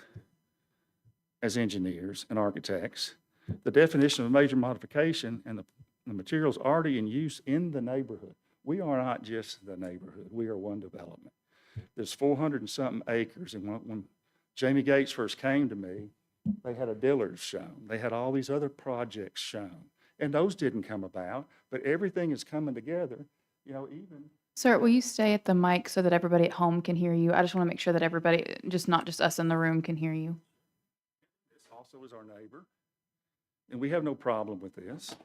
Speaker 19: as engineers and architects, the definition of a major modification and the materials already in use in the neighborhood. We are not just the neighborhood, we are one development. There's 400 and something acres, and when Jamie Gates first came to me, they had a Dillard's shown. They had all these other projects shown, and those didn't come about, but everything is coming together, you know, even.
Speaker 11: Sir, will you stay at the mic so that everybody at home can hear you? I just want to make sure that everybody, not just us in the room, can hear you.
Speaker 19: This also is our neighbor, and we have no problem with this.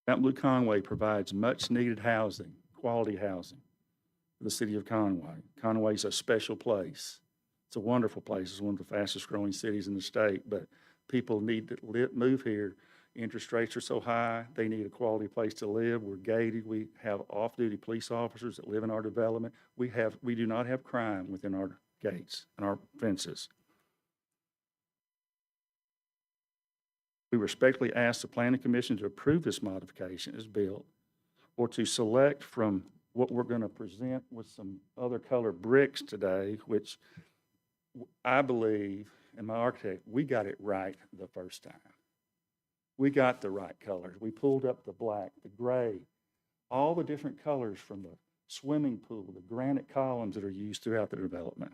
Speaker 19: Mount Blue Conway provides much-needed housing, quality housing for the city of Conway. Conway is a special place. It's a wonderful place. It's one of the fastest-growing cities in the state, but people need to move here Interest rates are so high, they need a quality place to live. We're gated. We have off-duty police officers that live in our development. We do not have crime within our gates and our fences. We respectfully ask the Planning Commission to approve this modification as built, or to select from what we're going to present with some other color bricks today, which I believe, and my architect, we got it right the first time. We got the right colors. We pulled up the black, the gray, all the different colors from the swimming pool, the granite columns that are used throughout the development.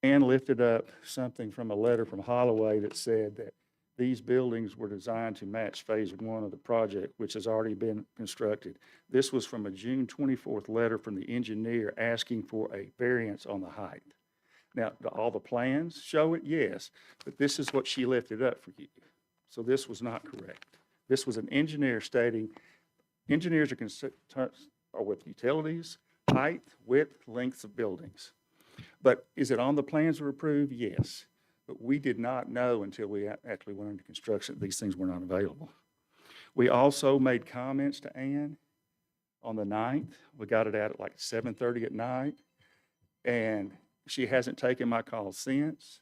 Speaker 19: And lifted up something from a letter from Holloway that said that these buildings were designed to match phase 1 of the project, which has already been constructed. This was from a June 24th letter from the engineer asking for a variance on the height. Now, do all the plans show it? Yes, but this is what she lifted up for you. So this was not correct. This was an engineer stating, engineers are concerned with utilities, height, width, lengths of buildings. But is it on the plans that were approved? Yes. But we did not know until we actually went into construction that these things were not available. We also made comments to Ann on the 9th. We got it out at like 7:30 at night, and she hasn't taken my call since.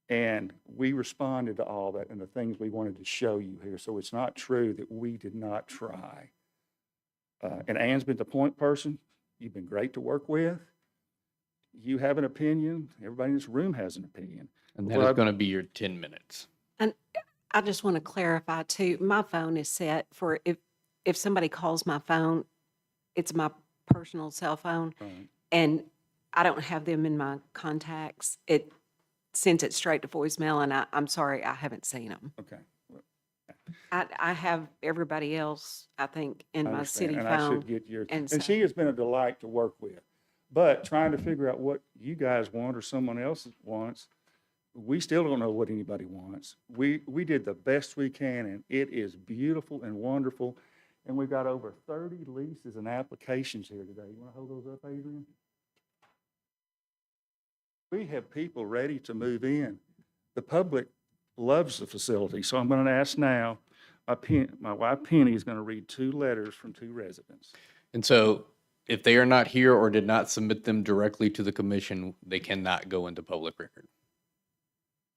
Speaker 19: And we responded to all that and the things we wanted to show you here. So it's not true that we did not try. And Ann's been the point person. You've been great to work with. You have an opinion. Everybody in this room has an opinion.
Speaker 4: And that is going to be your 10 minutes.
Speaker 15: And I just want to clarify too, my phone is set for if somebody calls my phone, it's my personal cell phone.
Speaker 19: Right.
Speaker 15: And I don't have them in my contacts. It sends it straight to voicemail, and I'm sorry, I haven't seen them.
Speaker 19: Okay.
Speaker 15: I have everybody else, I think, in
Speaker 19: I
Speaker 15: my
Speaker 19: understand,
Speaker 15: city
Speaker 19: and
Speaker 15: phone.
Speaker 19: I should get yours.
Speaker 15: and
Speaker 19: And
Speaker 15: so-
Speaker 19: she has been a delight to work with. But trying to figure out what you guys want or someone else wants, we still don't know what anybody wants. We did the best we can, and it is beautiful and wonderful. And we've got over 30 leases and applications here today. You want to hold those up, Adrian? We have people ready to move in. The public loves the facility, so I'm going to ask now, my wife Penny is going to read 2 letters from 2 residents.
Speaker 4: And so if they are not here or did not submit them directly to the commission, they cannot go into public record.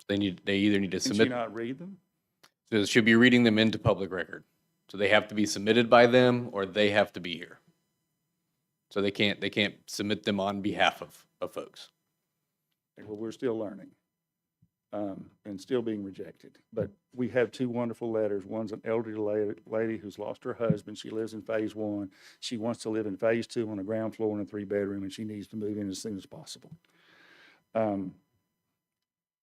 Speaker 4: They either need to
Speaker 19: Can she
Speaker 4: submit,
Speaker 19: not read them?
Speaker 4: so it should be reading them into public record. So they have to be submitted by them or they have to be here. So they can't submit them on behalf of folks.
Speaker 19: Well, we're still learning and still being rejected. But we have 2 wonderful letters. One's an elderly lady who's lost her husband. She lives in phase 1. She wants to live in phase 2 on a ground floor in a 3-bedroom, and she needs to move in as soon as possible.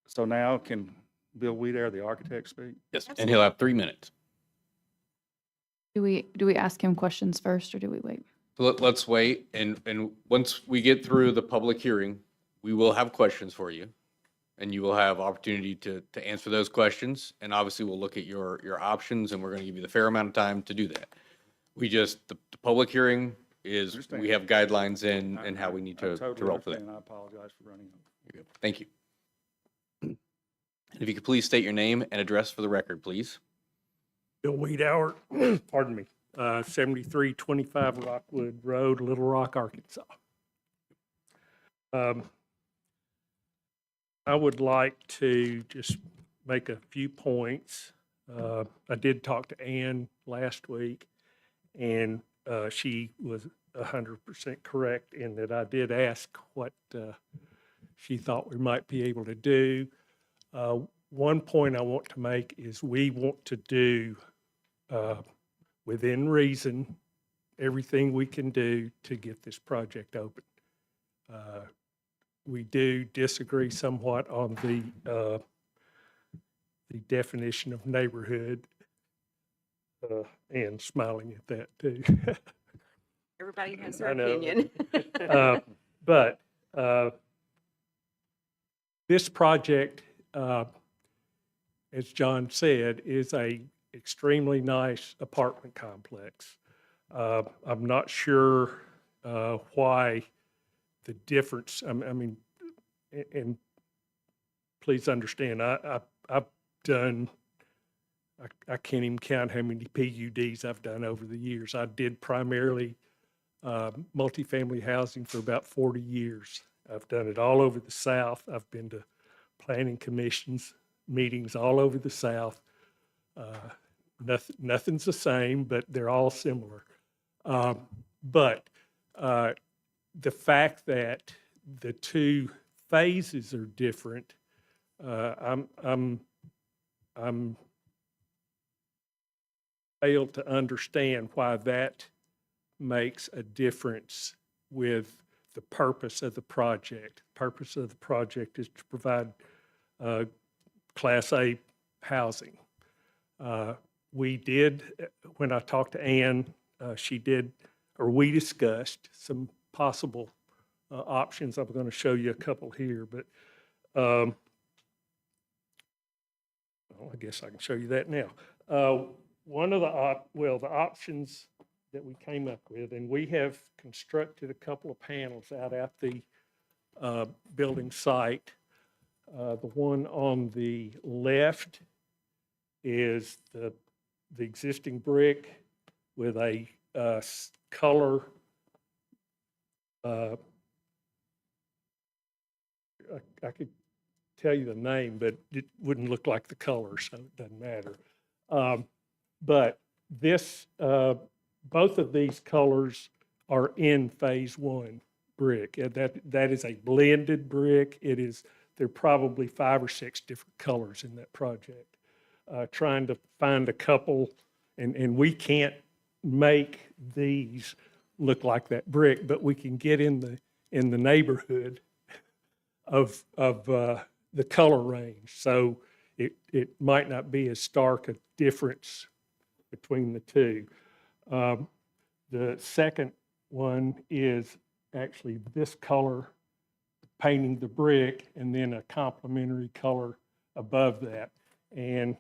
Speaker 19: So now can Bill Weedair, the architect, speak?
Speaker 4: Yes, and he'll have 3 minutes.
Speaker 11: Do we ask him questions first, or do we wait?
Speaker 4: So let's wait, and once we get through the public hearing, we will have questions for you, and you will have opportunity to answer those questions, and obviously we'll look at your options, and we're going to give you the fair amount of time to do that. The public hearing is,
Speaker 19: Understand.
Speaker 4: we have guidelines in and how we need to
Speaker 19: totally
Speaker 4: roll for that.
Speaker 19: understand. I apologize for running over.
Speaker 4: You're good. Thank you. And if you could please state your name and address for the record, please.
Speaker 20: Bill Weedower, pardon me, 7325 Rockwood Road, Little Rock, Arkansas. I would like to just make a few points. I did talk to Ann last week, and she was 100% correct in that I did ask what she thought we might be able to do. One point I want to make is we want to do, within reason, everything we can do to get this project open. We do disagree somewhat on the definition of neighborhood, and smiling at that too.
Speaker 15: Everybody has their
Speaker 20: I know.
Speaker 15: opinion.
Speaker 20: But this project, as John said, is a extremely nice apartment complex. I'm not sure why the difference, I mean, and please understand, I've done, I can't even count how many PUDs I've done over the years. I did primarily multifamily housing for about 40 years. I've done it all over the South. I've been to planning commissions, meetings all over the South. Nothing's the same, but they're all similar. But the fact that the two phases are different, I'm failed to understand why that makes a difference with the purpose of the project. Purpose of the project is to provide Class A housing. We did, when I talked to Ann, she did, or we discussed some possible options. I'm going to show you a couple here, but well, I guess I can show you that now. One of the the options that we came up with, and we have constructed a couple of panels out at the building site. The one on the left is the existing brick with a color. I could tell you the name, but it wouldn't look like the color, so it doesn't matter. But this, both of these colors are in phase one brick. And that is a blended brick. There are probably 5 or 6 different colors in that project. Trying to find a couple, and we can't make these look like that brick, but we can get in the neighborhood of the color range. So it might not be as stark a difference between the two. The second one is actually this color painting the brick and then a complementary color above that. And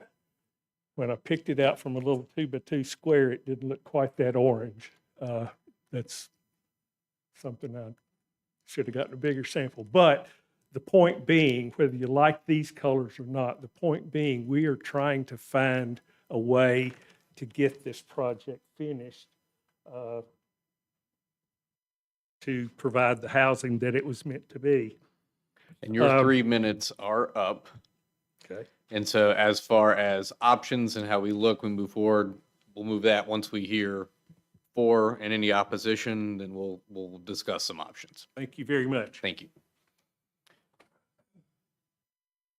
Speaker 20: when I picked it out from a little 2x2 square, it didn't look quite that orange. That's something I should have gotten a bigger sample. But the point being, whether you like these colors or not, the point being, we are trying to find a way to get this project finished to provide the housing that it was meant to be.
Speaker 4: And your 3 minutes are up.
Speaker 20: Okay.
Speaker 4: And so as far as options and how we look, we move forward, we'll move that once we hear for and any opposition, then we'll discuss some options.
Speaker 20: Thank you very much.
Speaker 4: Thank you. Is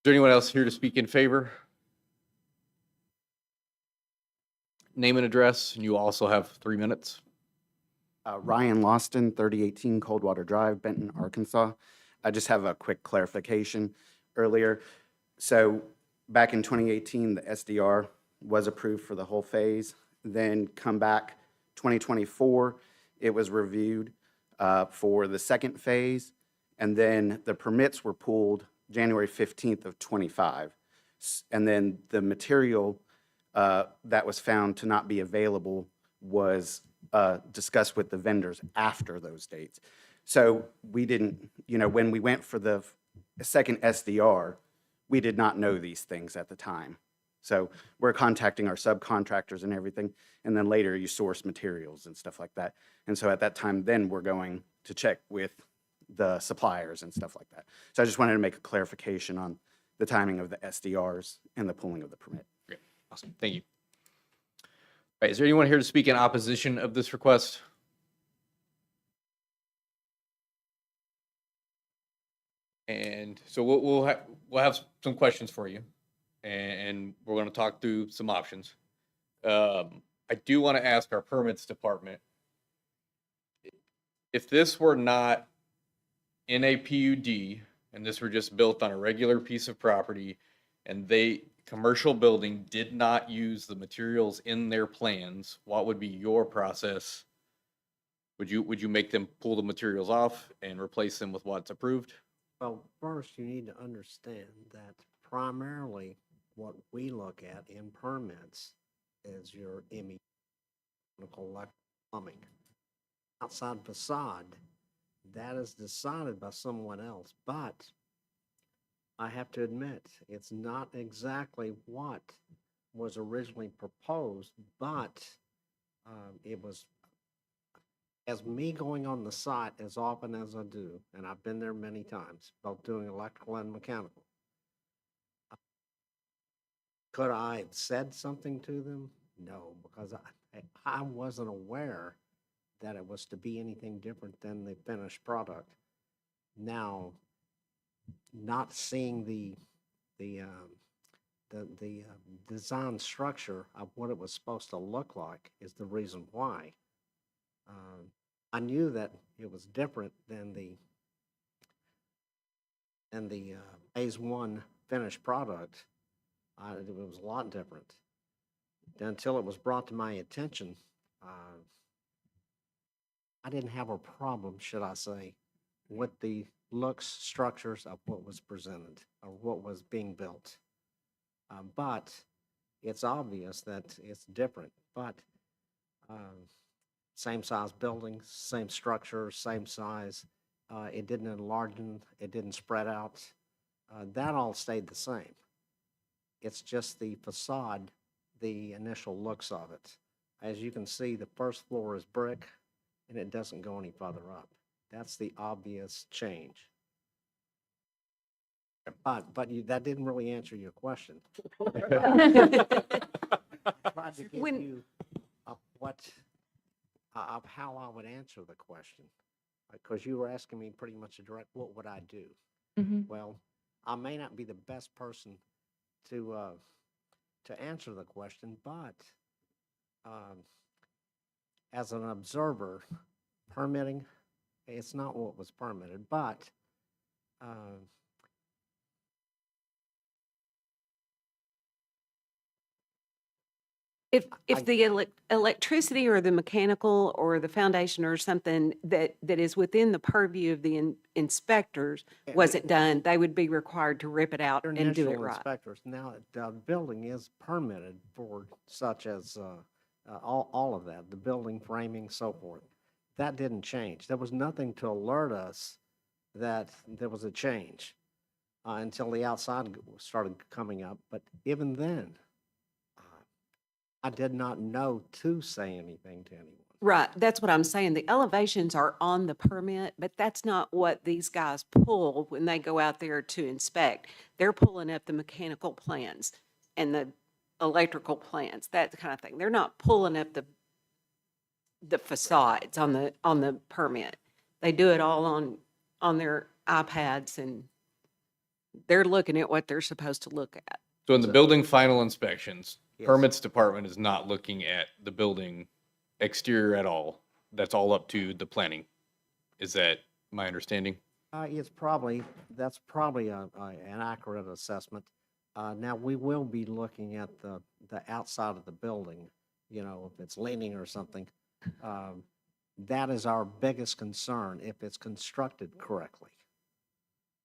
Speaker 4: there anyone else here to speak in favor? Name and address, and you also have 3 minutes.
Speaker 21: Ryan Loston, 3018 Coldwater Drive, Benton, Arkansas. I just have a quick clarification earlier. So back in 2018, the SDR was approved for the whole phase. Then come back 2024, it was reviewed for the second phase. And then the permits were pulled January 15th of 25. And then the material that was found to not be available was discussed with the vendors after those dates. So we didn't, when we went for the second SDR, we did not know these things at the time. So we're contacting our subcontractors and everything, and then later you source materials and stuff like that. And so at that time, then we're going to check with the suppliers and stuff like that. So I just wanted to make a clarification on the timing of the SDRs and the pulling of the permit.
Speaker 4: Great, awesome, thank you. All right, is there anyone here to speak in opposition of this request? And so we'll have some questions for you, and we're going to talk through some options. I do want to ask our permits department, if this were not in a PUD and this were just built on a regular piece of property and commercial building did not use the materials in their plans, what would be your process? Would you make them pull the materials off and replace them with what's approved?
Speaker 22: Well, first you need to understand that primarily what we look at in permits is your MEP, electrical, plumbing. Outside facade, that is decided by someone else, but I have to admit, it's not exactly what was originally proposed, but it was, as me going on the site as often as I do, and I've been there many times, both doing electrical and mechanical. Could I have said something to them? No, because I wasn't aware that it was to be anything different than the finished product. Now, not seeing the design structure of what it was supposed to look like is the reason why. I knew that it was different than the phase one finished product. It was a lot different until it was brought to my attention. I didn't have a problem, should I say, with the looks, structures of what was presented or what was being built. But it's obvious that it's different. But same size buildings, same structure, same size. It didn't enlarge, it didn't spread out. That all stayed the same. It's just the facade, the initial looks of it. As you can see, the first floor is brick, and it doesn't go any further up. That's the obvious change. But that didn't really answer your question. I tried to give you of how I would answer the question, because you were asking me pretty much a direct, what would I do? Well, I may not be the best person to answer the question, but as an observer, permitting, it's not what was permitted, but
Speaker 15: If the electricity or the mechanical or the foundation or something that is within the purview of the inspectors wasn't done, they would be required to rip it out and do it
Speaker 22: initial
Speaker 15: right.
Speaker 22: inspectors. Now, the building is permitted for such as all of that, the building framing, so forth. That didn't change. There was nothing to alert us that there was a change until the outside started coming up. But even then, I did not know to say anything to anyone.
Speaker 15: Right, that's what I'm saying. The elevations are on the permit, but that's not what these guys pull when they go out there to inspect. They're pulling up the mechanical plans and the electrical plans, that kind of thing. They're not pulling up the facades on the permit. They do it all on their iPads, and they're looking at what they're supposed to look at.
Speaker 4: So in the building final inspections,
Speaker 22: Yes.
Speaker 4: permits department is not looking at the building exterior at all. That's all up to the planning. Is that my understanding?
Speaker 22: That's probably an accurate assessment. Now, we will be looking at the outside of the building, if it's leaning or something. That is our biggest concern, if it's constructed correctly.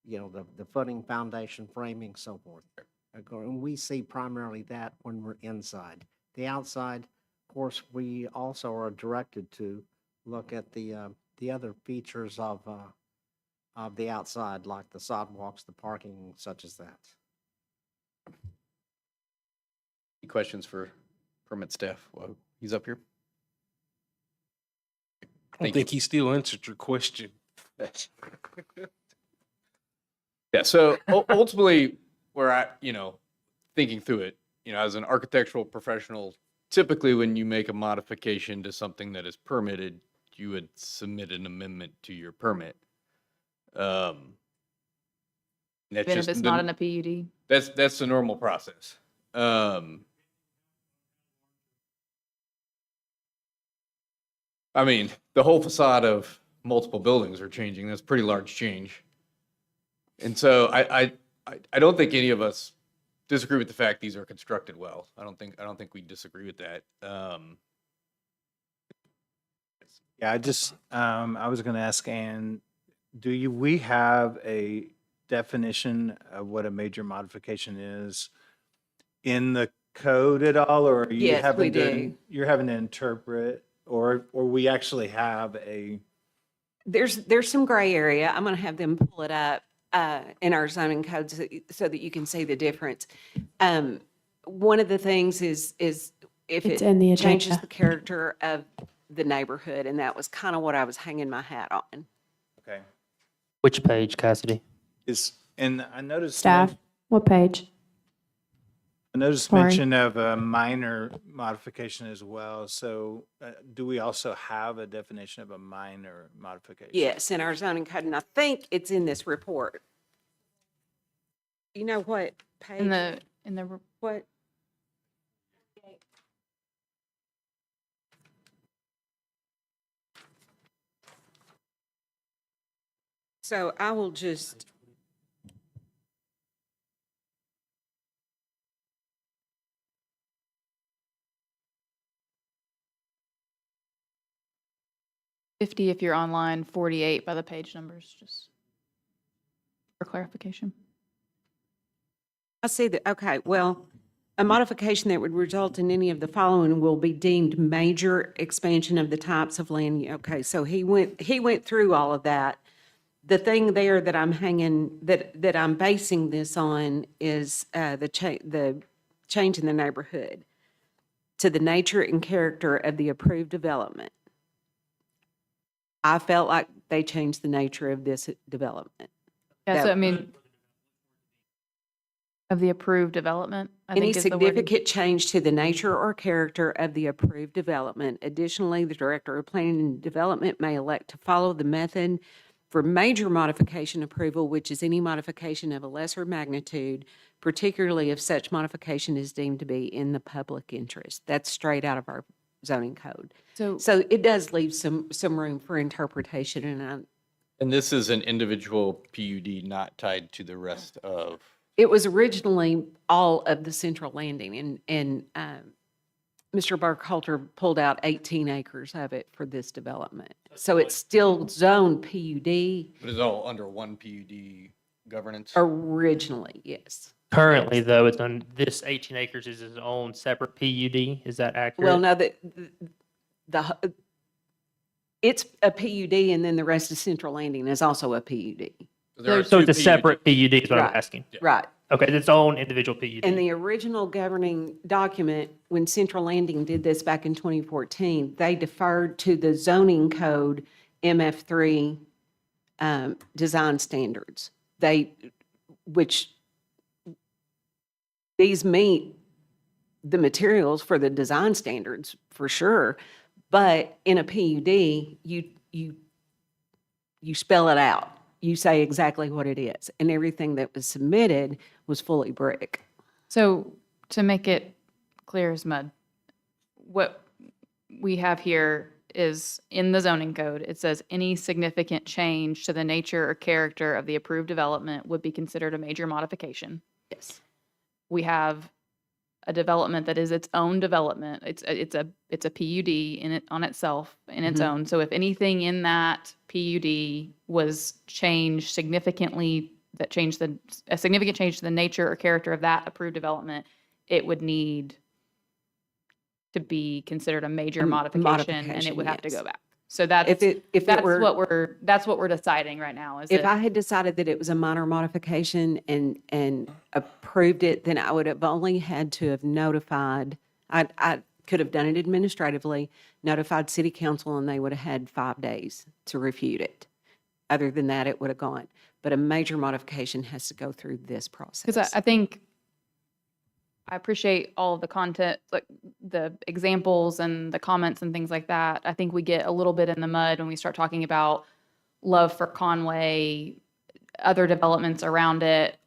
Speaker 22: The footing, foundation, framing, so forth. And we see primarily that when we're inside. The outside, of course, we also are directed to look at the other features of the outside, like the sidewalks, the parking, such as that.
Speaker 4: Any questions for permit staff? Well, he's up here.
Speaker 20: I don't think he still answered your question.
Speaker 4: Yeah, so ultimately, where I, thinking through it, as an architectural professional, typically when you make a modification to something that is permitted, you would submit an amendment to your permit. That's
Speaker 11: Even if it's not in a PUD.
Speaker 4: That's the normal process. I mean, the whole facade of multiple buildings are changing. That's a pretty large change. And so I don't think any of us disagree with the fact these are constructed well. I don't think we disagree with that.
Speaker 1: Yeah, I was going to ask Ann, we have a definition of what a major modification is in the code at all, or are you
Speaker 15: Yes, we do.
Speaker 1: You're having to interpret, or we actually have a?
Speaker 15: There's some gray area. I'm going to have them pull it up in our zoning codes so that you can see the difference. One of the things is if
Speaker 17: It's
Speaker 15: it
Speaker 17: in the
Speaker 15: changes
Speaker 17: agenda.
Speaker 15: the character of the neighborhood, and that was kind of what I was hanging my hat on.
Speaker 1: Okay.
Speaker 5: Which page, Cassidy?
Speaker 1: And I noticed.
Speaker 17: Staff, what page?
Speaker 1: I noticed
Speaker 17: Sorry.
Speaker 1: mention of a minor modification as well. So do we also have a definition of a minor modification?
Speaker 15: Yes, in our zoning code, and I think it's in this report. You know what page?
Speaker 11: In the
Speaker 15: What? So I will just.
Speaker 11: if you're online, 48 by the page numbers, just for clarification.
Speaker 15: I see that, okay, well, a modification that would result in any of the following will be deemed major expansion of the types of land. Okay, so he went through all of that. The thing there that I'm hanging, that I'm basing this on is the change in the neighborhood to the nature and character of the approved development. I felt like they changed the nature of this development.
Speaker 11: Yeah,
Speaker 15: That-
Speaker 11: so I mean, of the approved development, I
Speaker 15: Any
Speaker 11: think is the word.
Speaker 15: significant change to the nature or character of the approved development. Additionally, the Director of Planning and Development may elect to follow the method for major modification approval, which is any modification of a lesser magnitude, particularly if such modification is deemed to be in the public interest. That's straight out of our zoning code. So it does leave some room for interpretation,
Speaker 4: And this is an individual PUD not tied to the rest of.
Speaker 15: it was originally all of the central landing, and Mr. Burkhalter pulled out 18 acres of it for this development. So it's still zoned PUD
Speaker 4: But it's all under one PUD governance?
Speaker 15: originally, yes.
Speaker 5: Currently, though, it's on, this 18 acres is its own separate PUD. Is that accurate?
Speaker 15: Well, no, it's a PUD, and then the rest of central landing is also a PUD.
Speaker 5: So it's a separate PUD is what I'm
Speaker 15: Right,
Speaker 5: asking.
Speaker 15: right.
Speaker 5: Okay, it's its own individual PUD.
Speaker 15: And the original governing document, when Central Landing did this back in 2014, they deferred to the zoning code MF3 design standards. Which these meet the materials for the design standards for sure, but in a PUD, you spell it out. You say exactly what it is, and everything that was submitted was fully brick.
Speaker 11: So to make it clear as mud, what we have here is in the zoning code, it says any significant change to the nature or character of the approved development would be considered a major modification.
Speaker 15: Yes.
Speaker 11: We have a development that is its own development. It's a PUD in it on itself in its
Speaker 15: Mhm.
Speaker 11: own. So if anything in that PUD was changed significantly, a significant change to the nature or character of that approved development, it would need to be considered a major modification, and it would have to
Speaker 15: yes.
Speaker 11: go back. So that's
Speaker 15: If
Speaker 11: what we're deciding right now. Is
Speaker 15: If
Speaker 11: that
Speaker 15: I had decided that it was a minor modification and approved it, then I would have only had to have notified, I could have done it administratively, notified city council, and they would have had 5 days to refute it. Other than that, it would have gone. But a major modification has to go through this process.
Speaker 11: because I think I appreciate all of the content, like the examples and the comments and things like that. I think we get a little bit in the mud when we start talking about love for Conway, other developments around it.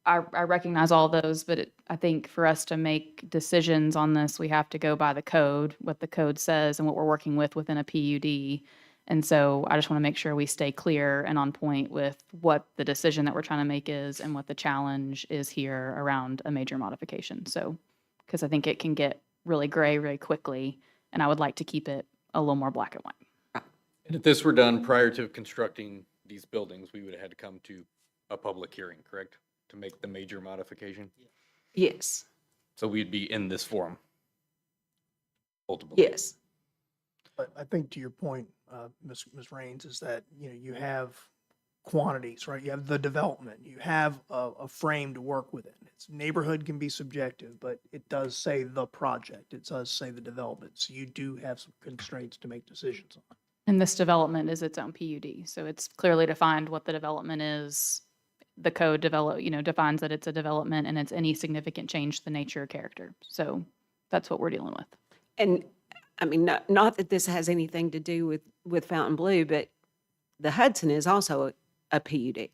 Speaker 11: I recognize all those, but I think for us to make decisions on this, we have to go by the code, what the code says and what we're working with within a PUD. And so I just want to make sure we stay clear and on point with what the decision that we're trying to make is and what the challenge is here around a major modification. So, because I think it can get really gray really quickly, and I would like to keep it a little more black and white.
Speaker 4: And if this were done prior to constructing these buildings, we would have had to come to a public hearing, correct? To make the major modification?
Speaker 15: Yes.
Speaker 4: So we'd be in this forum? Ultimately?
Speaker 15: Yes.
Speaker 16: But I think to your point, Ms. Raines, is that, you have quantities, right? You have the development, you have a frame to work within. It's neighborhood can be subjective, but it does say the project. It does say the development. So you do have some constraints to make decisions on.
Speaker 11: And this development is its own PUD, so it's clearly defined what the development is. The code defines that it's a development and it's any significant change to the nature or character. So that's what we're dealing with.
Speaker 15: And I mean, not that this has anything to do with Fountain Blue, but the Hudson is also a PUD.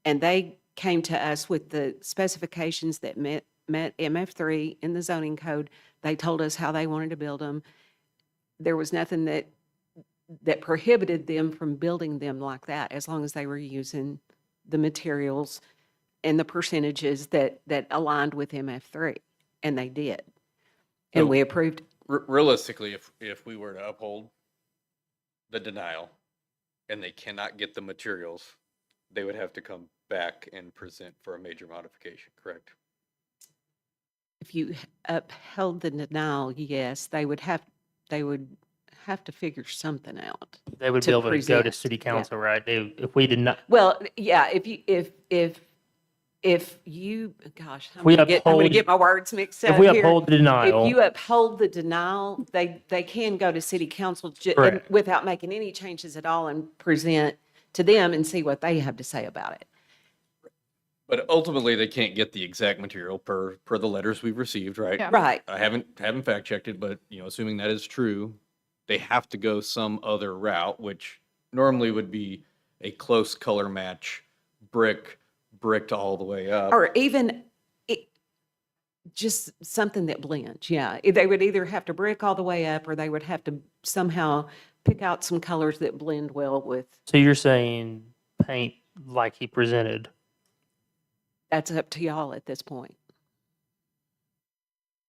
Speaker 15: And they came to us with the specifications that met MF3 in the zoning code. They told us how they wanted to build them. There was nothing that prohibited them from building them like that, as long as they were using the materials and the percentages that aligned with MF3, and they did. And
Speaker 4: So,
Speaker 15: we approved.
Speaker 4: Realistically, if we were to uphold the denial and they cannot get the materials, they would have to come back and present for a major modification, correct?
Speaker 15: If you upheld the denial, yes, they would have to figure something out.
Speaker 5: They would
Speaker 15: to
Speaker 5: be able to go to
Speaker 15: present.
Speaker 5: city
Speaker 15: Yeah.
Speaker 5: council, right? If we did not,
Speaker 15: Well, yeah, if you, gosh, I'm
Speaker 5: we
Speaker 15: gonna
Speaker 5: uphold-
Speaker 15: get my words mixed up
Speaker 5: if we
Speaker 15: here.
Speaker 5: uphold the denial,
Speaker 15: If you uphold the denial, they can go to city council
Speaker 5: Correct.
Speaker 15: without making any changes at all and present to them and see what they have to say about it.
Speaker 4: But ultimately, they can't get the exact material per the letters we've received, right?
Speaker 11: Yeah.
Speaker 15: Right.
Speaker 4: I haven't fact checked it, but assuming that is true, they have to go some other route, which normally would be a close color match, bricked all the way up.
Speaker 15: Or even just something that blends, yeah. They would either have to brick all the way up, or they would have to somehow pick out some colors that blend well with.
Speaker 5: so you're saying paint like he presented.
Speaker 15: That's up to y'all at this point.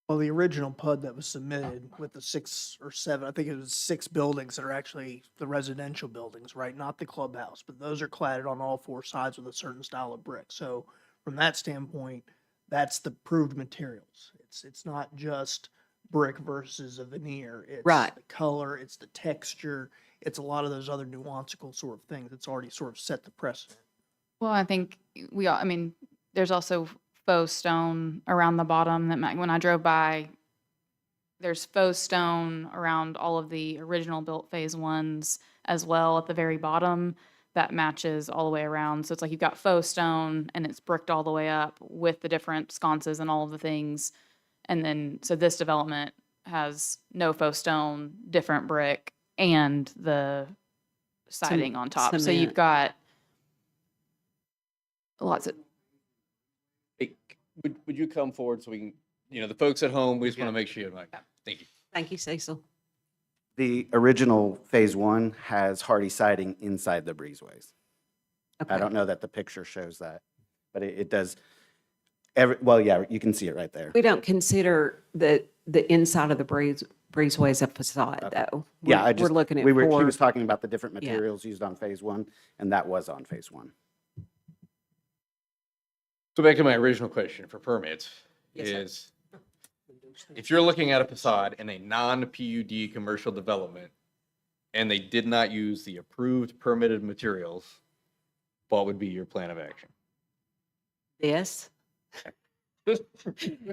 Speaker 16: Well, the original PUD that was submitted with the 6 or 7, I think it was 6 buildings that are actually the residential buildings, right? Not the clubhouse, but those are cladded on all 4 sides with a certain style of brick. So from that standpoint, that's the proved materials. It's not just brick versus a veneer. It's
Speaker 15: Right.
Speaker 16: the color, it's the texture, it's a lot of those other nuanceical sort of things. It's already sort of set the precedent.
Speaker 11: Well, I think there's also faux stone around the bottom when I drove by, there's faux stone around all of the original built phase ones as well at the very bottom that matches all the way around. So it's like you've got faux stone and it's bricked all the way up with the different sconces and all of the things. And then, so this development has no faux stone, different brick, and the siding on top. So you've
Speaker 15: cement.
Speaker 11: got lots of,
Speaker 4: Hey, would you come forward so we can, the folks at home, we just want to make sure you have mic. Thank you.
Speaker 15: Thank you, Cecil.
Speaker 21: The original Phase 1 has hardy siding inside the breezeways. I
Speaker 15: Okay.
Speaker 21: don't know that the picture shows that, but it does. Well, yeah, you can see it right there.
Speaker 15: We don't consider the inside of the breezeways a facade, though.
Speaker 21: Yeah,
Speaker 15: We're looking at
Speaker 21: he
Speaker 15: four.
Speaker 21: was talking about the different
Speaker 15: Yeah.
Speaker 21: materials used on Phase 1, and that was on Phase 1.
Speaker 4: So back to my original question for permits
Speaker 15: Yes, sir.
Speaker 4: is, if you're looking at a facade in a non-PUD commercial development and they did not use the approved permitted materials, what would be your plan of action?
Speaker 15: This.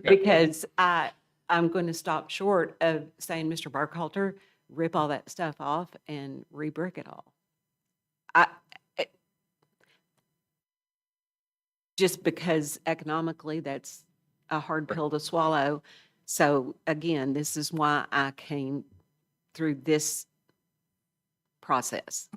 Speaker 15: Because I'm going to stop short of saying, Mr. Barkhalter, rip all that stuff off and re-brick it all. Just because economically that's a hard pill to swallow. So again, this is why I came through this process.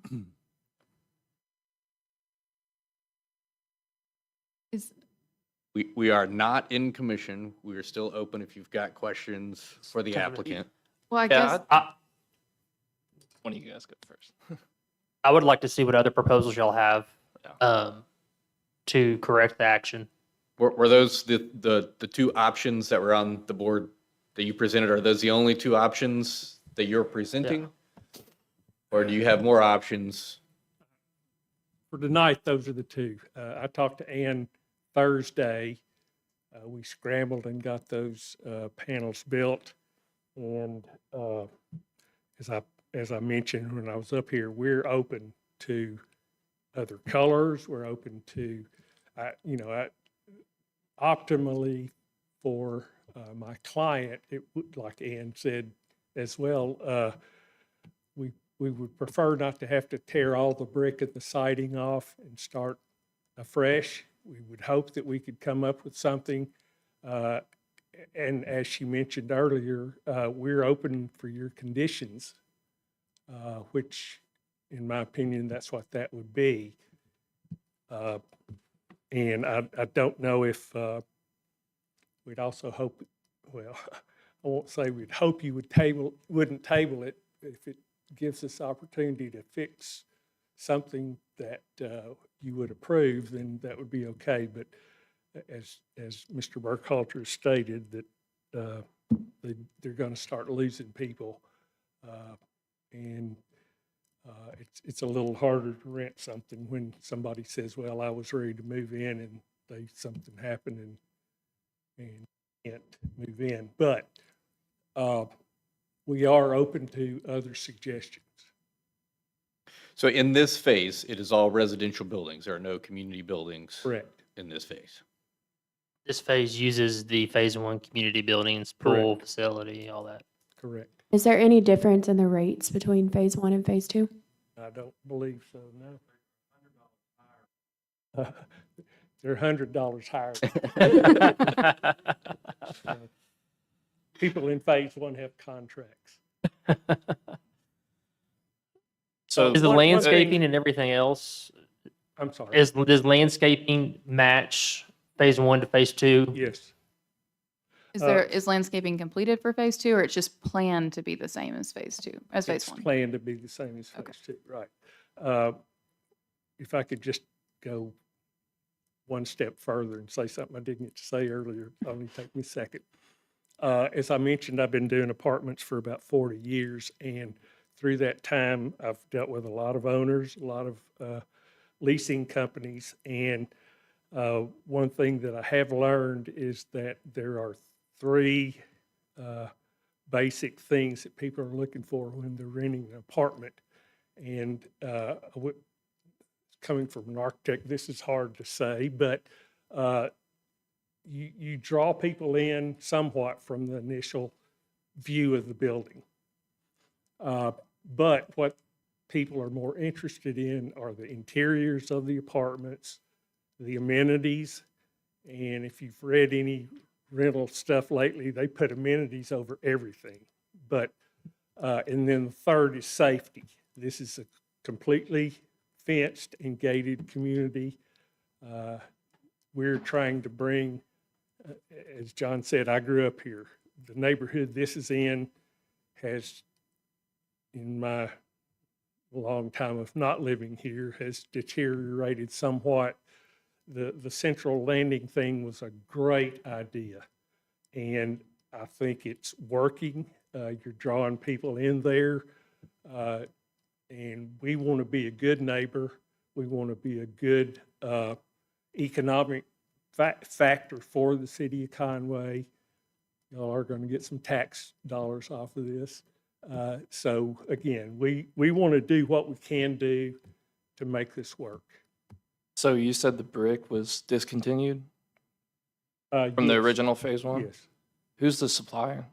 Speaker 4: We are not in commission. We are still open if you've got questions for the applicant.
Speaker 11: well, I
Speaker 10: Yeah,
Speaker 11: guess,
Speaker 10: one of you guys go first.
Speaker 5: I would like to see what other proposals y'all have to correct the action.
Speaker 4: Were those the two options that were on the board that you presented? Are those the only two options that you're presenting? Or do you have more options?
Speaker 20: For tonight, those are the two. I talked to Ann Thursday. We scrambled and got those panels built. And as I mentioned when I was up here, we're open to other colors. We're open to, optimally for my client, it would, like Ann said as well, we would prefer not to have to tear all the brick and the siding off and start afresh. We would hope that we could come up with something. And as she mentioned earlier, we're open for your conditions, which, in my opinion, that's what that would be. And I don't know if we'd also hope, well, I won't say we'd hope you wouldn't table it if it gives us opportunity to fix something that you would approve, then that would be okay. But as Mr. Burkhalter stated, that they're going to start losing people, and it's a little harder to rent something when somebody says, "Well, I was ready to move in," and something happened and can't move in. But we are open to other suggestions.
Speaker 4: So in this phase, it is all residential buildings. There are no community buildings.
Speaker 20: Correct.
Speaker 4: In this phase.
Speaker 5: This phase uses the phase 1 community buildings, pool,
Speaker 20: Correct.
Speaker 5: facility, all that.
Speaker 20: Correct.
Speaker 17: Is there any difference in the rates between phase 1 and phase 2?
Speaker 20: I don't believe so, no. They're $100 higher. People in phase 1 have contracts.
Speaker 10: So
Speaker 5: Is the
Speaker 20: one
Speaker 5: landscaping
Speaker 20: thing-
Speaker 5: and everything else,
Speaker 20: I'm sorry.
Speaker 5: does landscaping match phase 1 to phase 2?
Speaker 20: Yes.
Speaker 11: Is landscaping completed for phase 2, or it's just planned to be the same as phase 2, as phase
Speaker 20: It's
Speaker 11: 1?
Speaker 20: planned to be the same as phase 2, right. If I could just go one step further and say something I didn't get to say earlier, only take me a second. As I mentioned, I've been doing apartments for about 40 years, and through that time, I've dealt with a lot of owners, a lot of leasing companies, and one thing that I have learned is that there are three basic things that people are looking for when they're renting an apartment. And coming from an architect, this is hard to say, but you draw people in somewhat from the initial view of the building. But what people are more interested in are the interiors of the apartments, the amenities, and if you've read any rental stuff lately, they put amenities over everything. But and then the third is safety. This is a completely fenced and gated community. We're trying to bring, as John said, I grew up here. The neighborhood this is in has, in my long time of not living here, has deteriorated somewhat. The central landing thing was a great idea, and I think it's working. You're drawing people in there, and we want to be a good neighbor. We want to be a good economic factor for the city of Conway. Y'all are going to get some tax dollars off of this. So again, we want to do what we can do to make this work.
Speaker 10: So you said the brick was discontinued from the
Speaker 20: Yes.
Speaker 10: original phase 1?
Speaker 20: Yes.
Speaker 10: Who's the supplier?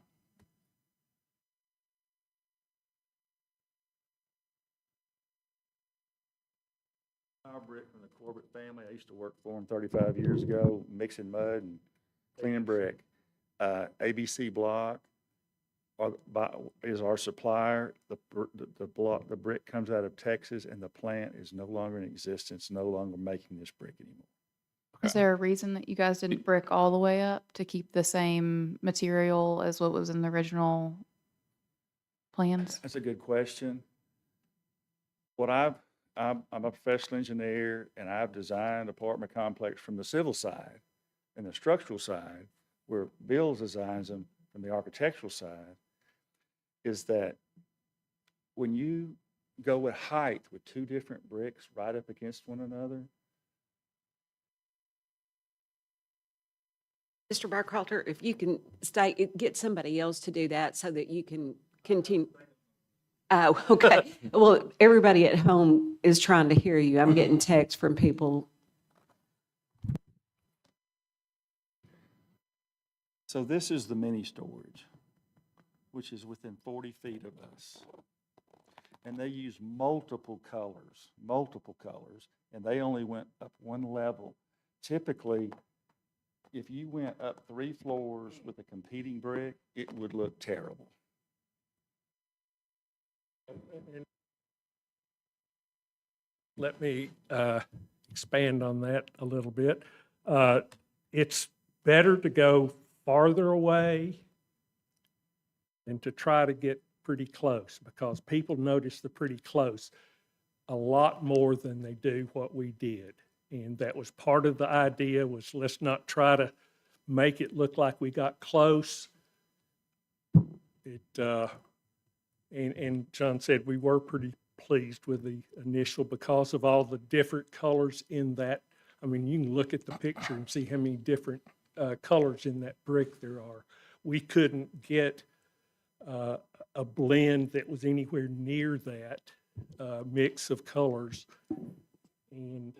Speaker 19: Our brick from the Corbett family, I used to work for them 35 years ago, mixing mud and cleaning brick. ABC Block is our supplier. The brick comes out of Texas, and the plant is no longer in existence, no longer making this brick anymore.
Speaker 11: Is there a reason that you guys didn't brick all the way up to keep the same material as what was in the original plans?
Speaker 19: That's a good question. I'm a professional engineer, and I've designed apartment complex from the civil side and the structural side, where Bill designs them from the architectural side, is that when you go with height with two different bricks right up against one another,
Speaker 15: Mr. Burkhalter, if you can get somebody else to do that so that you can continue. Oh, okay. Well, everybody at home is trying to hear you. I'm getting texts from people.
Speaker 19: So this is the mini storage, which is within 40 feet of us. And they use multiple colors, and they only went up one level. Typically, if you went up 3 floors with a competing brick, it would look terrible.
Speaker 20: Let me expand on that a little bit. It's better to go farther away than to try to get pretty close, because people notice the pretty close a lot more than they do what we did. And that was part of the idea, was let's not try to make it look like we got close. And John said we were pretty pleased with the initial because of all the different colors in that. I mean, you can look at the picture and see how many different colors in that brick there are. We couldn't get a blend that was anywhere near that mix of colors. And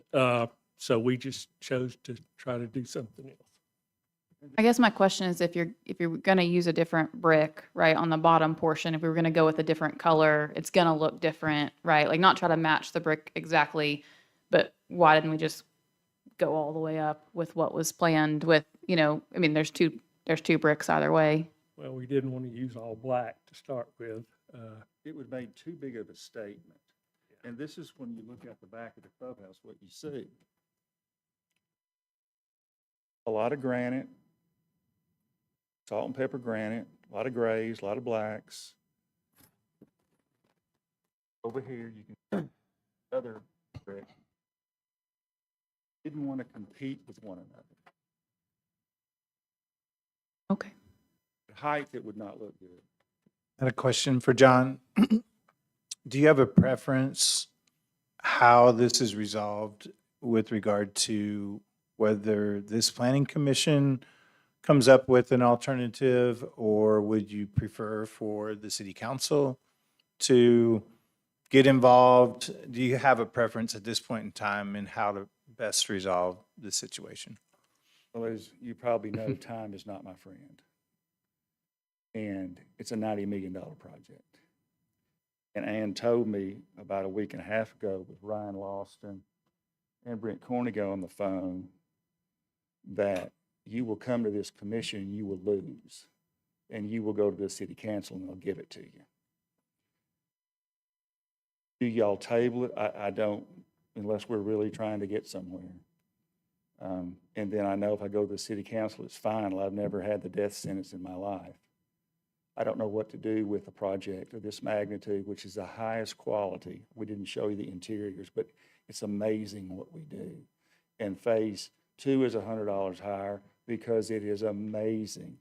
Speaker 20: so we just chose to try to do something else.
Speaker 11: I guess my question is, if you're going to use a different brick, right, on the bottom portion, if we were going to go with a different color, it's going to look different, right? Like, not try to match the brick exactly, but why didn't we just go all the way up with what was planned with, you know, I mean, there's two bricks either way.
Speaker 20: Well, we didn't want to use all black to start with.
Speaker 19: It would make too big of a statement. And this is when you look at the back of the clubhouse, what you see. A lot of granite, salt and pepper granite, a lot of grays, a lot of blacks. Over here, you can see other brick. Didn't want to compete with one another.
Speaker 11: Okay.
Speaker 19: At height, it would not look good.
Speaker 1: I had a question for John. Do you have a preference how this is resolved with regard to whether this planning commission comes up with an alternative, or would you prefer for the city council to get involved? Do you have a preference at this point in time in how to best resolve the situation?
Speaker 19: Well, as you probably know, time is not my friend. And it's a $90 million project. And Ann told me about a week and a half ago with Ryan Lawson and Brent Cornigo on the phone that you will come to this commission, you will lose, and you will go to the city council and they'll give it to you. Do y'all table it? I don't, unless we're really trying to get somewhere. And then I know if I go to the city council, it's final. I've never had the death sentence in my life. I don't know what to do with a project of this magnitude, which is the highest quality. We didn't show you the interiors, but it's amazing what we do. And phase 2 is $100 higher because it is amazing.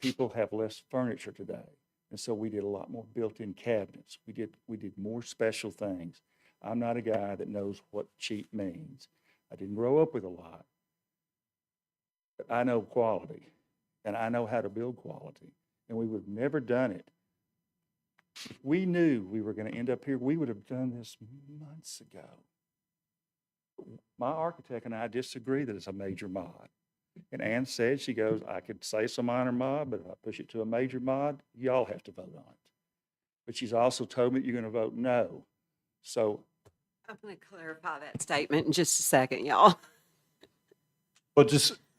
Speaker 19: People have less furniture today. And so we did a lot more built-in cabinets. We did more special things. I'm not a guy that knows what cheap means. I didn't grow up with a lot. But I know quality, and I know how to build quality. And we would have never done it. If we knew we were going to end up here, we would have done this months ago. My architect and I disagree that it's a major mod. And Ann said, she goes, I could say it's a minor mod, but if I push it to a major mod, y'all have to vote on it. But she's also told me that you're going to vote no. So
Speaker 15: I'm going to clarify that statement in just a second, y'all.
Speaker 1: Well,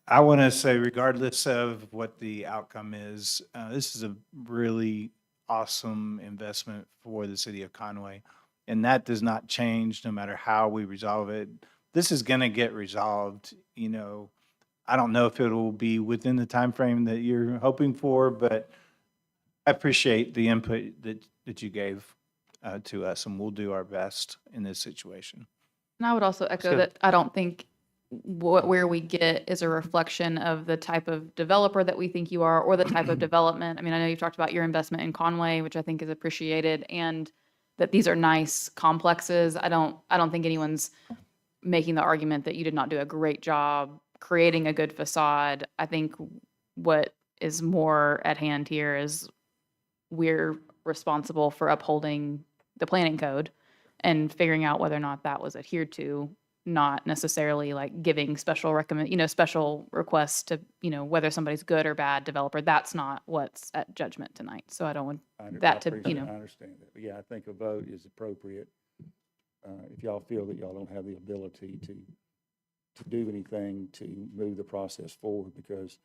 Speaker 1: I want to say, regardless of what the outcome is, this is a really awesome investment for the city of Conway. And that does not change no matter how we resolve it. This is going to get resolved. You know, I don't know if it will be within the time frame that you're hoping for, but I appreciate the input that you gave to us, and we'll do our best in this situation.
Speaker 11: And I would also echo that I don't think where we get is a reflection of the type of developer that we think you are, or the type of development. I mean, I know you've talked about your investment in Conway, which I think is appreciated, and that these are nice complexes. I don't think anyone's making the argument that you did not do a great job creating a good facade. I think what is more at hand here is we're responsible for upholding the planning code and figuring out whether or not that was adhered to, not necessarily like giving special special requests to, whether somebody's good or bad developer. That's not what's at judgment tonight. So I don't want that to,
Speaker 19: I understand that. But yeah, I think a vote is appropriate. If y'all feel that y'all don't have the ability to do anything to move the process forward, because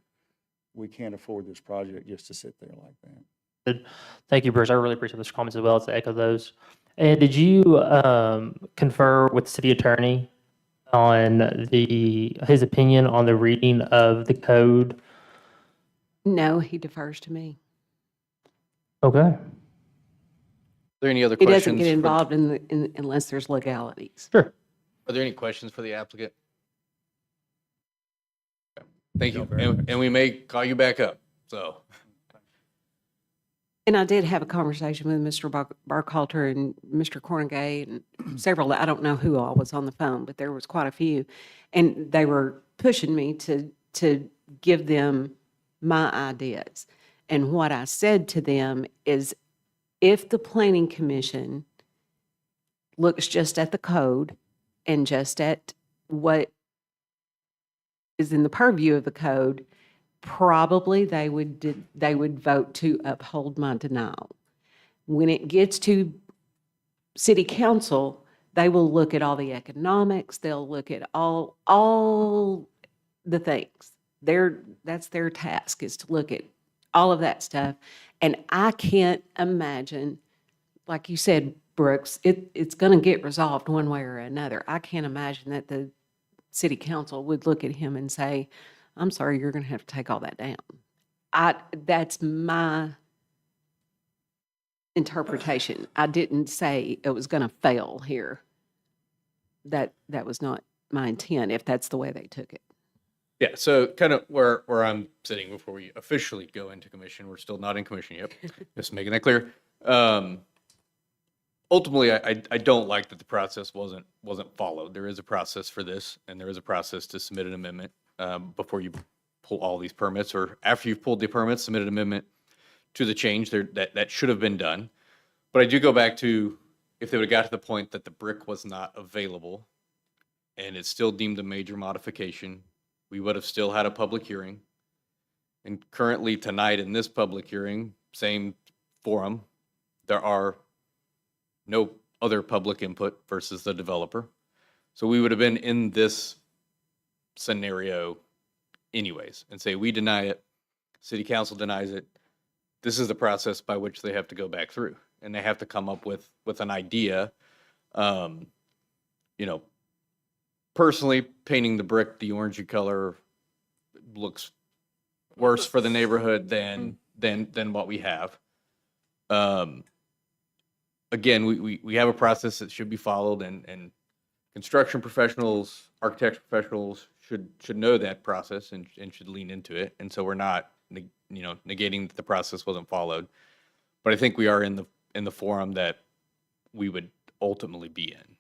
Speaker 19: we can't afford this project just to sit there like that.
Speaker 5: Good. Thank you, Bruce. I really appreciate those comments as well. To echo those. And did you confer with the city attorney on his opinion on the reading of the code?
Speaker 15: No, he defers to me.
Speaker 5: Okay.
Speaker 4: Are there any other
Speaker 15: He
Speaker 4: questions?
Speaker 15: doesn't get involved unless there's legalities.
Speaker 5: Sure.
Speaker 4: Are there any questions for the applicant? Okay. Thank you. And we may call you back up, so.
Speaker 15: And I did have a conversation with Mr. Barkhalter and Mr. Cornegay and several, I don't know who all was on the phone, but there was quite a few. And they were pushing me to give them my ideas. And what I said to them is, if the Planning Commission looks just at the code and just at what is in the purview of the code, probably they would vote to uphold my denial. When it gets to city council, they will look at all the economics, they'll look at all the things. That's their task, is to look at all of that stuff. And I can't imagine, like you said, Brooks, it's going to get resolved one way or another. I can't imagine that the city council would look at him and say, I'm sorry, you're going to have to take all that down. That's my interpretation. I didn't say it was going to fail here. That was not my intent, if that's the way they took it.
Speaker 4: Yeah, so kind of where I'm sitting before we officially go into commission, we're still not in commission yet, just making that clear. Ultimately, I don't like that the process wasn't followed. There is a process for this, and there is a process to submit an amendment before you pull all these permits, or after you've pulled the permits, submit an amendment to the change that should have been done. But I do go back to, if they would have got to the point that the brick was not available and it's still deemed a major modification, we would have still had a public hearing. And currently tonight in this public hearing, same forum, there are no other public input versus the developer. So we would have been in this scenario anyways, and say we deny it, city council denies it. This is the process by which they have to go back through, and they have to come up with an idea. Personally, painting the brick the orangey color looks worse for the neighborhood than what we have. Again, we have a process that should be followed, and construction professionals, architecture professionals should know that process and should lean into it. And so we're not negating that the process wasn't followed, but I think we are in the forum that we would ultimately be in.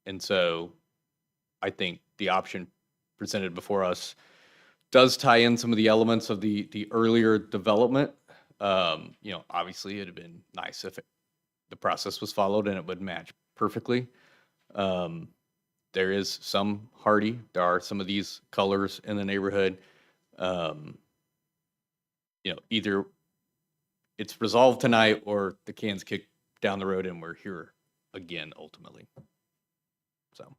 Speaker 4: And so I think the option presented before us does tie in some of the elements of the earlier development. Obviously it'd have been nice if the process was followed and it would match perfectly. There is some hardy. There are some of these colors in the neighborhood. Either it's resolved tonight or the can's kicked down the road and we're here again ultimately. So.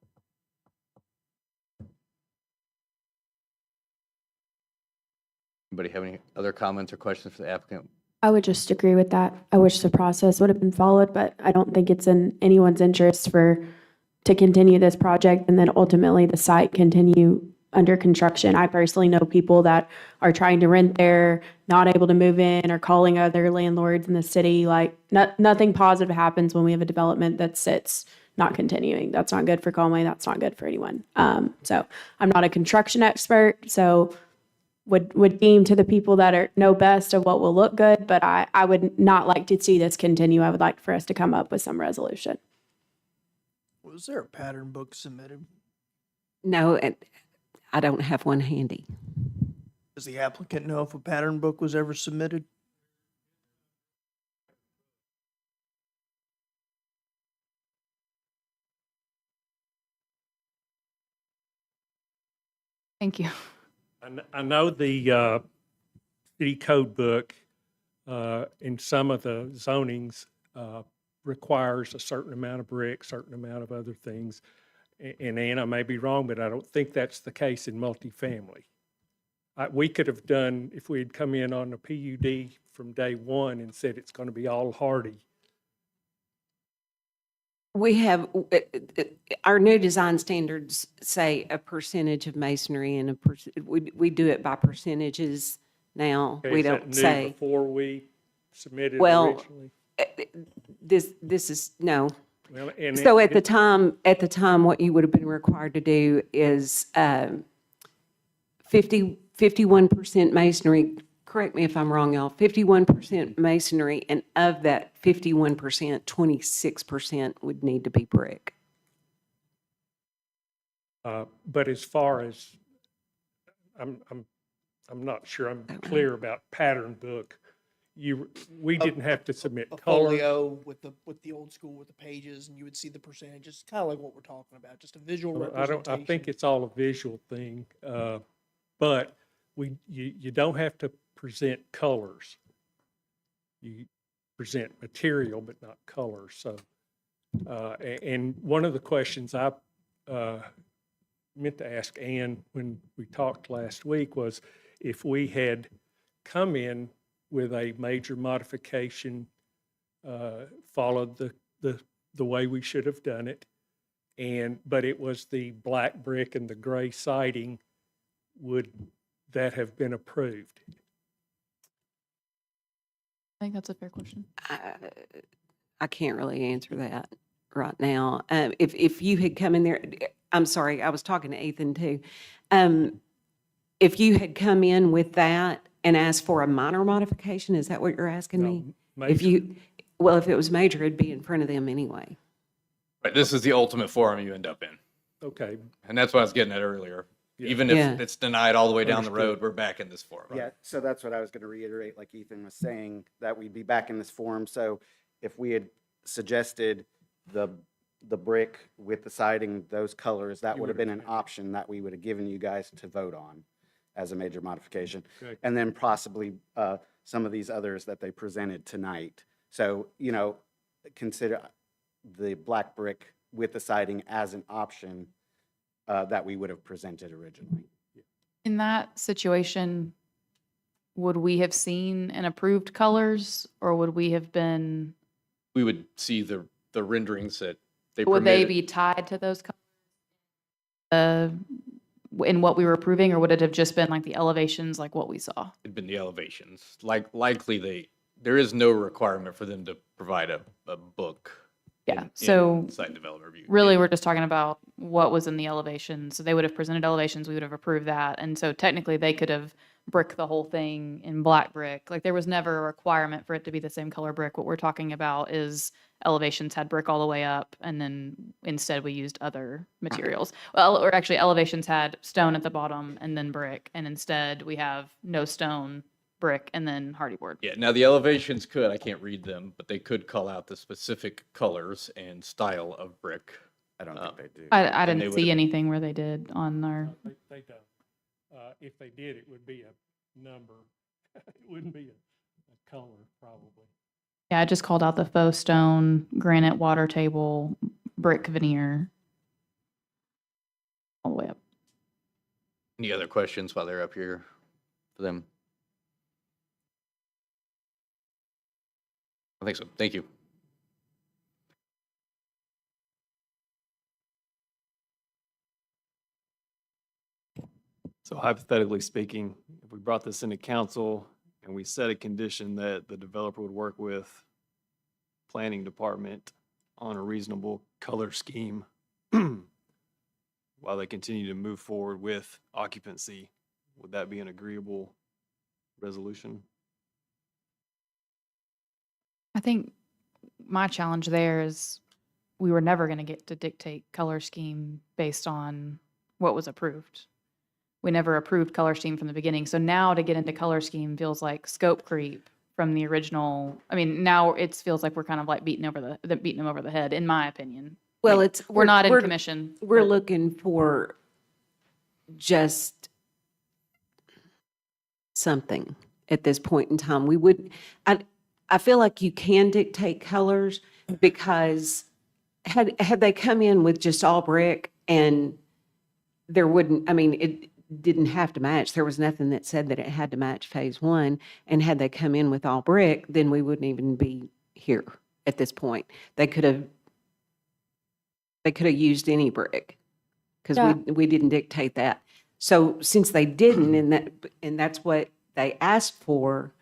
Speaker 4: Anybody have any other comments or questions for the applicant?
Speaker 17: I would just agree with that. I wish the process would have been followed, but I don't think it's in anyone's interest to continue this project and then ultimately the site continue under construction. I personally know people that are trying to rent there, not able to move in, or calling other landlords in the city. Like nothing positive happens when we have a development that sits not continuing. That's not good for Conway. That's not good for anyone. So I'm not a construction expert, so would deem to the people that know best of what will look good, but I would not like to see this continue. I would like for us to come up with some resolution.
Speaker 16: Was there a pattern book submitted?
Speaker 15: No, and I don't have one handy.
Speaker 16: Does the applicant know if a pattern book was ever submitted?
Speaker 11: Thank you.
Speaker 20: I know the city code book in some of the zonings requires a certain amount of brick, certain amount of other things. And Ann, I may be wrong, but I don't think that's the case in multifamily. We could have done, if we had come in on the PUD from day one and said it's going to be all hardy.
Speaker 15: We have, our new design standards say a percentage of masonry and we do it by percentages now.
Speaker 20: Okay,
Speaker 15: We
Speaker 20: is that
Speaker 15: don't
Speaker 20: new
Speaker 15: say,
Speaker 20: before we submitted
Speaker 15: well,
Speaker 20: originally?
Speaker 15: this is, no.
Speaker 20: Well, and
Speaker 15: So at the time, what you would have been required to do is 51% masonry, correct me if I'm wrong, y'all, 51% masonry, and of that 51%, 26% would need to be brick.
Speaker 20: But as far as, I'm not sure I'm clear about pattern book. We didn't have to submit
Speaker 16: A
Speaker 20: colors.
Speaker 16: folio with the old school with the pages, and you would see the percentages, kind of like what we're talking about, just a visual representation.
Speaker 20: I think it's all a visual thing, but you don't have to present colors. You present material, but not colors. So, and one of the questions I meant to ask Ann when we talked last week was if we had come in with a major modification, followed the way we should have done it, but it was the black brick and the gray siding, would that have been approved?
Speaker 11: I think that's a fair question.
Speaker 15: I can't really answer that right now. If you had come in there, I'm sorry, I was talking to Ethan too. If you had come in with that and asked for a minor modification, is that what you're asking me? If it was major, it'd be in front of them anyway.
Speaker 4: Right, this is the ultimate forum you end up in.
Speaker 20: Okay.
Speaker 4: And that's what I was getting at earlier.
Speaker 20: Yeah.
Speaker 4: Even if
Speaker 15: Yeah.
Speaker 4: it's denied all the way down the
Speaker 20: Understood.
Speaker 4: road, we're back in this forum.
Speaker 21: Yeah, so that's what I was going to reiterate, like Ethan was saying, that we'd be back in this forum. So if we had suggested the brick with the siding, those colors, that would have been an option that we would have given you guys to vote on as a major modification.
Speaker 20: Okay.
Speaker 21: And then possibly some of these others that they presented tonight. So, consider the black brick with the siding as an option that we would have presented originally.
Speaker 11: In that situation, would we have seen an approved colors, or would we have been,
Speaker 4: We would see the renderings that they
Speaker 11: would they
Speaker 4: permitted.
Speaker 11: be tied to those colors? In what we were approving, or would it have just been like the elevations, like what we saw?
Speaker 4: It'd been the elevations. Likely there is no requirement for them to provide a book.
Speaker 11: Yeah,
Speaker 4: in
Speaker 11: so
Speaker 4: site development review.
Speaker 11: really, we're just talking about what was in the elevations. So they would have presented elevations, we would have approved that. And so technically, they could have bricked the whole thing in black brick. Like, there was never a requirement for it to be the same color brick. What we're talking about is elevations had brick all the way up, and then instead we used other materials. Well, or actually, elevations had stone at the bottom and then brick, and instead we have no stone, brick, and then hardy board.
Speaker 4: Yeah, now the elevations could, I can't read them, but they could call out the specific colors and style of brick.
Speaker 21: I don't think they do.
Speaker 11: I
Speaker 4: And they
Speaker 11: didn't
Speaker 4: would
Speaker 11: see
Speaker 4: have-
Speaker 11: anything where they did on our.
Speaker 20: They don't. If they did, it would be a number. It wouldn't be a color, probably.
Speaker 11: Yeah, I just called out the faux stone, granite water table, brick veneer, all the way up.
Speaker 4: Any other questions while they're up here for them? I think so. Thank you.
Speaker 18: So hypothetically speaking, if we brought this into council and we set a condition that the developer would work with planning department on a reasonable color scheme while they continue to move forward with occupancy, would that be an agreeable resolution?
Speaker 11: I think my challenge there is we were never going to get to dictate color scheme based on what was approved. We never approved color scheme from the beginning. So now to get into color scheme feels like scope creep from the original. I mean, now it feels like we're kind of like beating them over the head, in my opinion.
Speaker 15: Well,
Speaker 11: Like, we're not in commission.
Speaker 15: We're looking for just something at this point in time. We would, I feel like you can dictate colors because had they come in with just all brick and there wouldn't, I mean, it didn't have to match. There was nothing that said that it had to match phase one. And had they come in with all brick, then we wouldn't even be here at this point. They could have used any brick because
Speaker 17: Yeah.
Speaker 15: we didn't dictate that. So since they didn't, and that's what they asked for,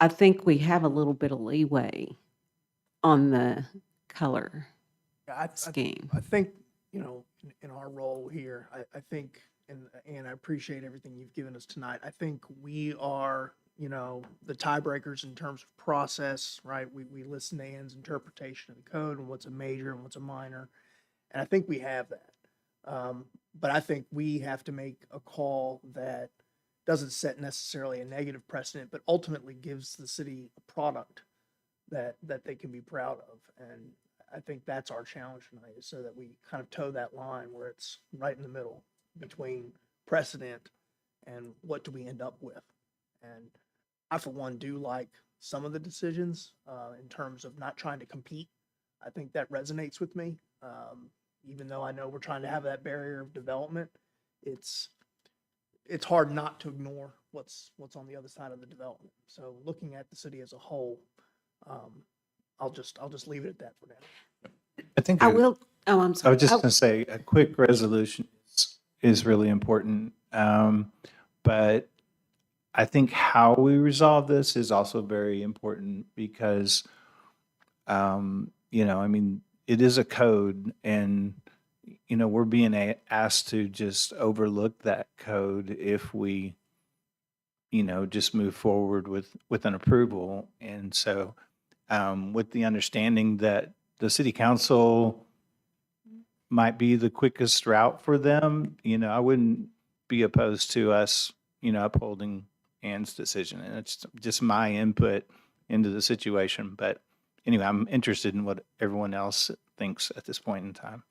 Speaker 15: I think we have a little bit of leeway on the color scheme.
Speaker 16: I think, in our role here, I think, and I appreciate everything you've given us tonight. I think we are, the tiebreakers in terms of process, right? We listen to Ann's interpretation of the code and what's a major and what's a minor. And I think we have that. But I think we have to make a call that doesn't set necessarily a negative precedent, but ultimately gives the city a product that they can be proud of. And I think that's our challenge tonight, is so that we kind of toe that line where it's right in the middle between precedent and what do we end up with. And I, for one, do like some of the decisions in terms of not trying to compete. I think that resonates with me. Even though I know we're trying to have that barrier of development, it's hard not to ignore what's on the other side of the development. So looking at the city as a whole, I'll just leave it at that for now.
Speaker 1: I think
Speaker 15: I will, oh, I'm
Speaker 1: I
Speaker 15: sorry.
Speaker 1: was just going to say a quick resolution is really important. But I think how we resolve this is also very important because, I mean, it is a code and, we're being asked to just overlook that code if we, just move forward with an approval. And so, with the understanding that the city council might be the quickest route for them, I wouldn't be opposed to us, upholding Ann's decision. And it's just my input into the situation. But anyway, I'm interested in what everyone else thinks at this point in time.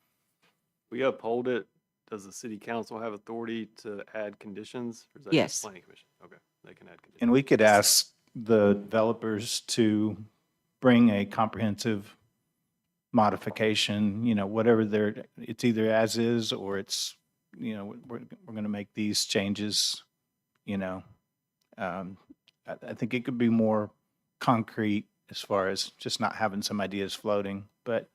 Speaker 18: We uphold it. Does the city council have authority to add conditions? Or is that
Speaker 15: Yes.
Speaker 18: just planning commission? Okay, they can add conditions.
Speaker 1: And we could ask the developers to bring a comprehensive modification, whatever it's either as is or it's, we're going to make these changes, I think it could be more concrete as far as just not having some ideas floating, but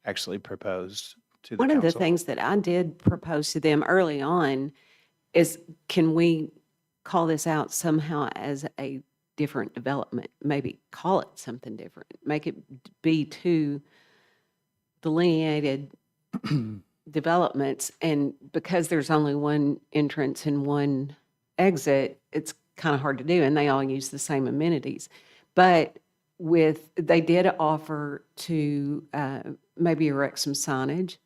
Speaker 1: actually proposed to the
Speaker 15: One of the
Speaker 1: council.
Speaker 15: things that I did propose to them early on is, can we call this out somehow as a different development? Maybe call it something different. Make it be two delineated developments. And because there's only one entrance and one exit, it's kind of hard to do. And they all use the same amenities. But they did offer to maybe erect some signage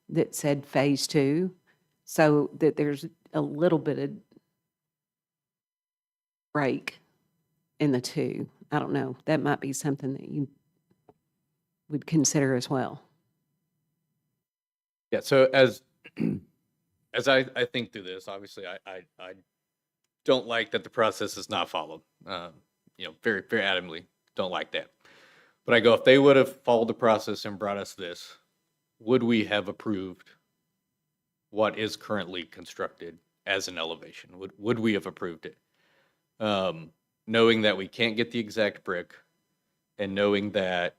Speaker 15: that said phase two, so that there's a little bit of break in the two. I don't know. That might be something that you would consider as well.
Speaker 4: Yeah, so as I think through this, obviously I don't like that the process is not followed. Very, very adamantly don't like that. But I go, if they would have followed the process and brought us this, would we have approved what is currently constructed as an elevation? Would we have approved it? Knowing that we can't get the exact brick and knowing that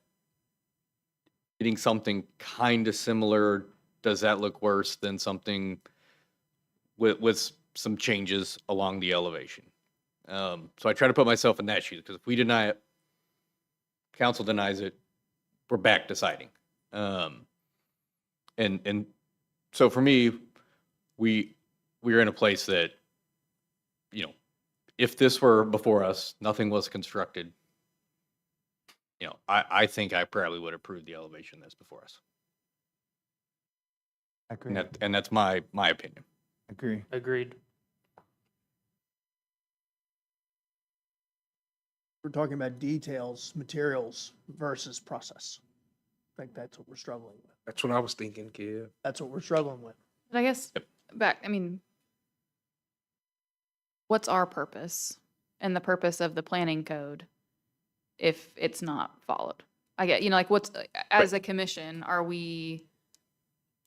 Speaker 4: getting something kind of similar, does that look worse than something with some changes along the elevation? So I try to put myself in that shoes, because if we deny it, council denies it, we're back deciding. And so for me, we're in a place that, if this were before us, nothing was constructed, I think I probably would approve the elevation that's before us.
Speaker 1: I agree.
Speaker 4: And that's my opinion.
Speaker 1: Agree.
Speaker 5: Agreed.
Speaker 16: We're talking about details, materials versus process. I think that's what we're struggling with.
Speaker 2: That's what I was thinking, Kev.
Speaker 16: That's what we're struggling with.
Speaker 11: But I guess what's our purpose and the purpose of the planning code if it's not followed? I get, you know, like what's, as a commission, are we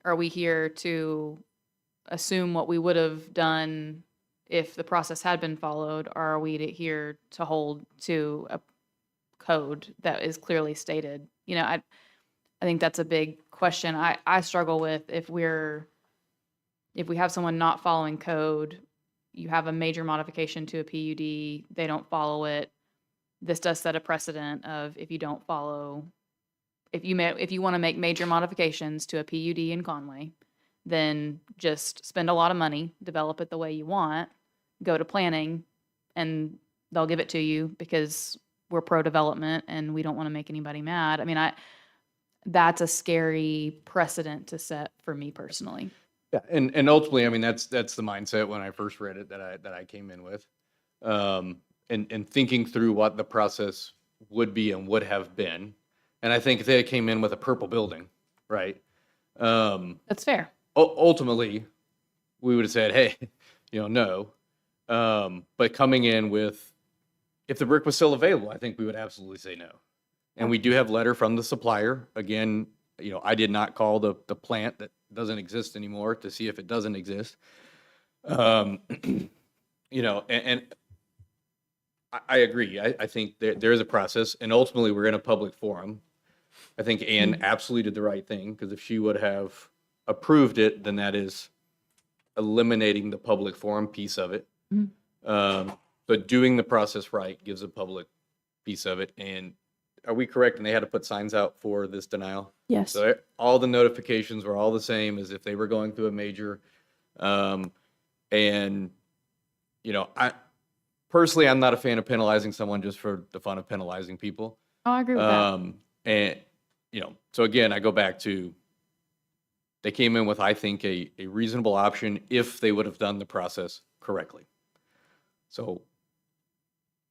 Speaker 11: here to assume what we would have done if the process had been followed, or are we here to hold to a code that is clearly stated? You know, I think that's a big question I struggle with. If we have someone not following code, you have a major modification to a PUD, they don't follow it. This does set a precedent of if you don't follow, if you want to make major modifications to a PUD in Conway, then just spend a lot of money, develop it the way you want, go to planning, and they'll give it to you because we're pro-development and we don't want to make anybody mad. I mean, that's a scary precedent to set for me personally.
Speaker 4: Yeah, and ultimately, I mean, that's the mindset when I first read it that I came in with, and thinking through what the process would be and would have been, and I think if they came in with a purple building, right?
Speaker 11: That's fair.
Speaker 4: Ultimately, we would have said, hey, no, but coming in with, if the brick was still available, I think we would absolutely say no. And we do have letter from the supplier. Again, I did not call the plant that doesn't exist anymore to see if it doesn't exist. And I agree. I think there is a process, and ultimately we're in a public forum. I think Ann absolutely did the right thing, because if she would have approved it, then that is eliminating the public forum piece of it. But doing the process right gives a public piece of it. And are we correct? And they had to put signs out for this denial?
Speaker 17: Yes.
Speaker 4: So all the notifications were all the same as if they were going through a major. And, I personally, I'm not a fan of penalizing someone just for the fun of penalizing people.
Speaker 11: Oh, I agree with that.
Speaker 4: And, so again, I go back to, they came in with, I think, a reasonable option if they would have done the process correctly. So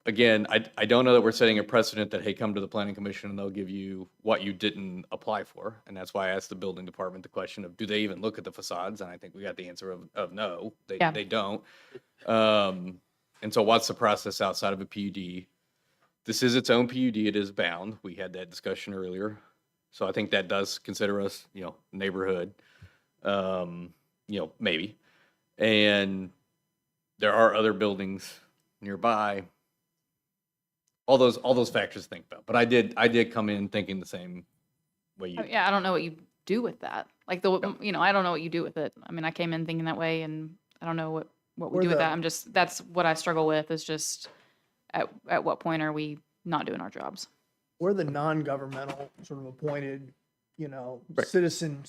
Speaker 4: again, I don't know that we're setting a precedent that, hey, come to the planning commission and they'll give you what you didn't apply for. And that's why I asked the building department the question of, do they even look at the facades? And I think we got the answer of no, they don't. And so what's the process outside of a PUD? This is its own PUD. It is bound. We had that discussion earlier. So I think that does consider us, neighborhood, maybe. And there are other buildings nearby. All those factors to think about. But I did come in thinking the same way you.
Speaker 11: Yeah, I don't know what you do with that. Like I don't know what you do with it. I mean, I came in thinking that way, and I don't know what we do with that. That's what I struggle with, is just at what point are we not doing our jobs?
Speaker 16: We're the non-governmental sort of appointed, citizen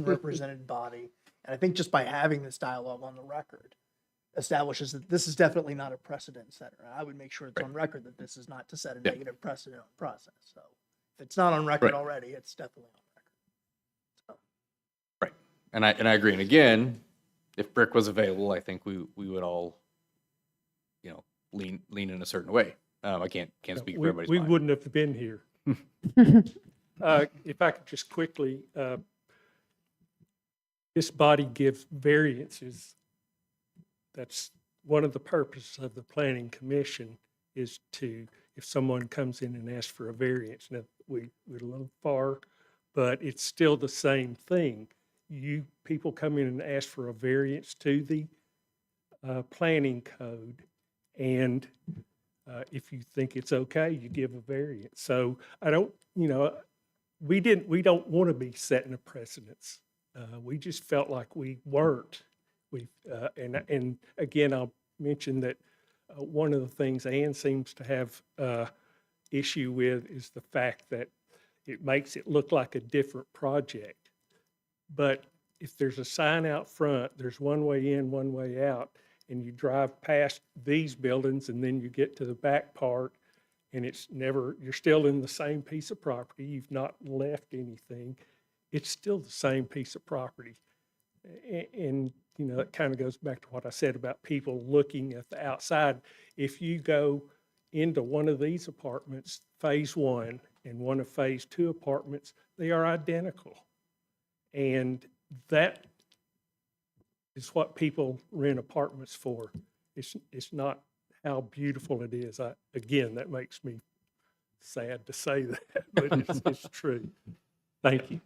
Speaker 16: represented body. And I think just by having this dialogue on the record establishes that this is definitely not a precedent setter. I would make sure it's on record that this is not to set a negative precedent on the process. So if it's not on record already, it's definitely on record. So.
Speaker 4: Right. And I agree. And again, if brick was available, I think we would all, lean in a certain way. I can't speak for everybody's
Speaker 20: We
Speaker 4: mind.
Speaker 20: wouldn't have been here. If I could just quickly, this body gives variances. That's one of the purposes of the planning commission, is to, if someone comes in and asks for a variance, now we're a little far, but it's still the same thing. People come in and ask for a variance to the planning code, and if you think it's okay, you give a variance. So I don't, we don't want to be setting a precedence. We just felt like we weren't. And again, I'll mention that one of the things Ann seems to have issue with is the fact that it makes it look like a different project. But if there's a sign out front, there's one way in, one way out, and you drive past these buildings and then you get to the back part, and you're still in the same piece of property. You've not left anything. It's still the same piece of property. And it kind of goes back to what I said about people looking at the outside. If you go into one of these apartments, phase 1, and one of phase 2 apartments, they are identical. And that is what people rent apartments for, it's not how beautiful it is. Again, that makes me sad to say that, but it's true. Thank you.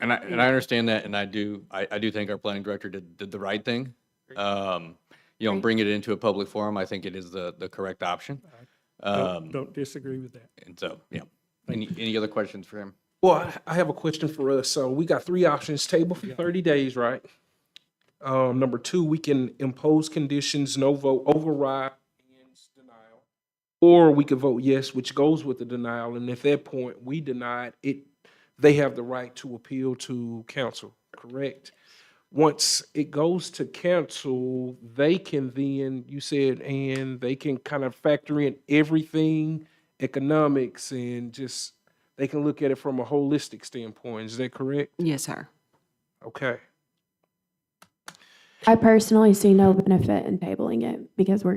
Speaker 4: And I understand that, and I do think our planning director did the right thing.
Speaker 17: Great.
Speaker 4: Bring it into a public forum. I think it is the correct option.
Speaker 20: Don't disagree with that.
Speaker 4: And so, any other questions for him?
Speaker 2: Well, I have a question for us. So we got three options: table for 30 days, right? Number two, we can impose conditions, no vote, override, and denial. Or we could vote yes, which goes with the denial. And at that point, we denied it. They have the right to appeal to council, correct? Once it goes to council, they can then, you said, and they can kind of factor in everything, economics, and just, they can look at it from a holistic standpoint. Is that correct?
Speaker 15: Yes, sir.
Speaker 2: Okay.
Speaker 17: I personally see no benefit in tabling it because we're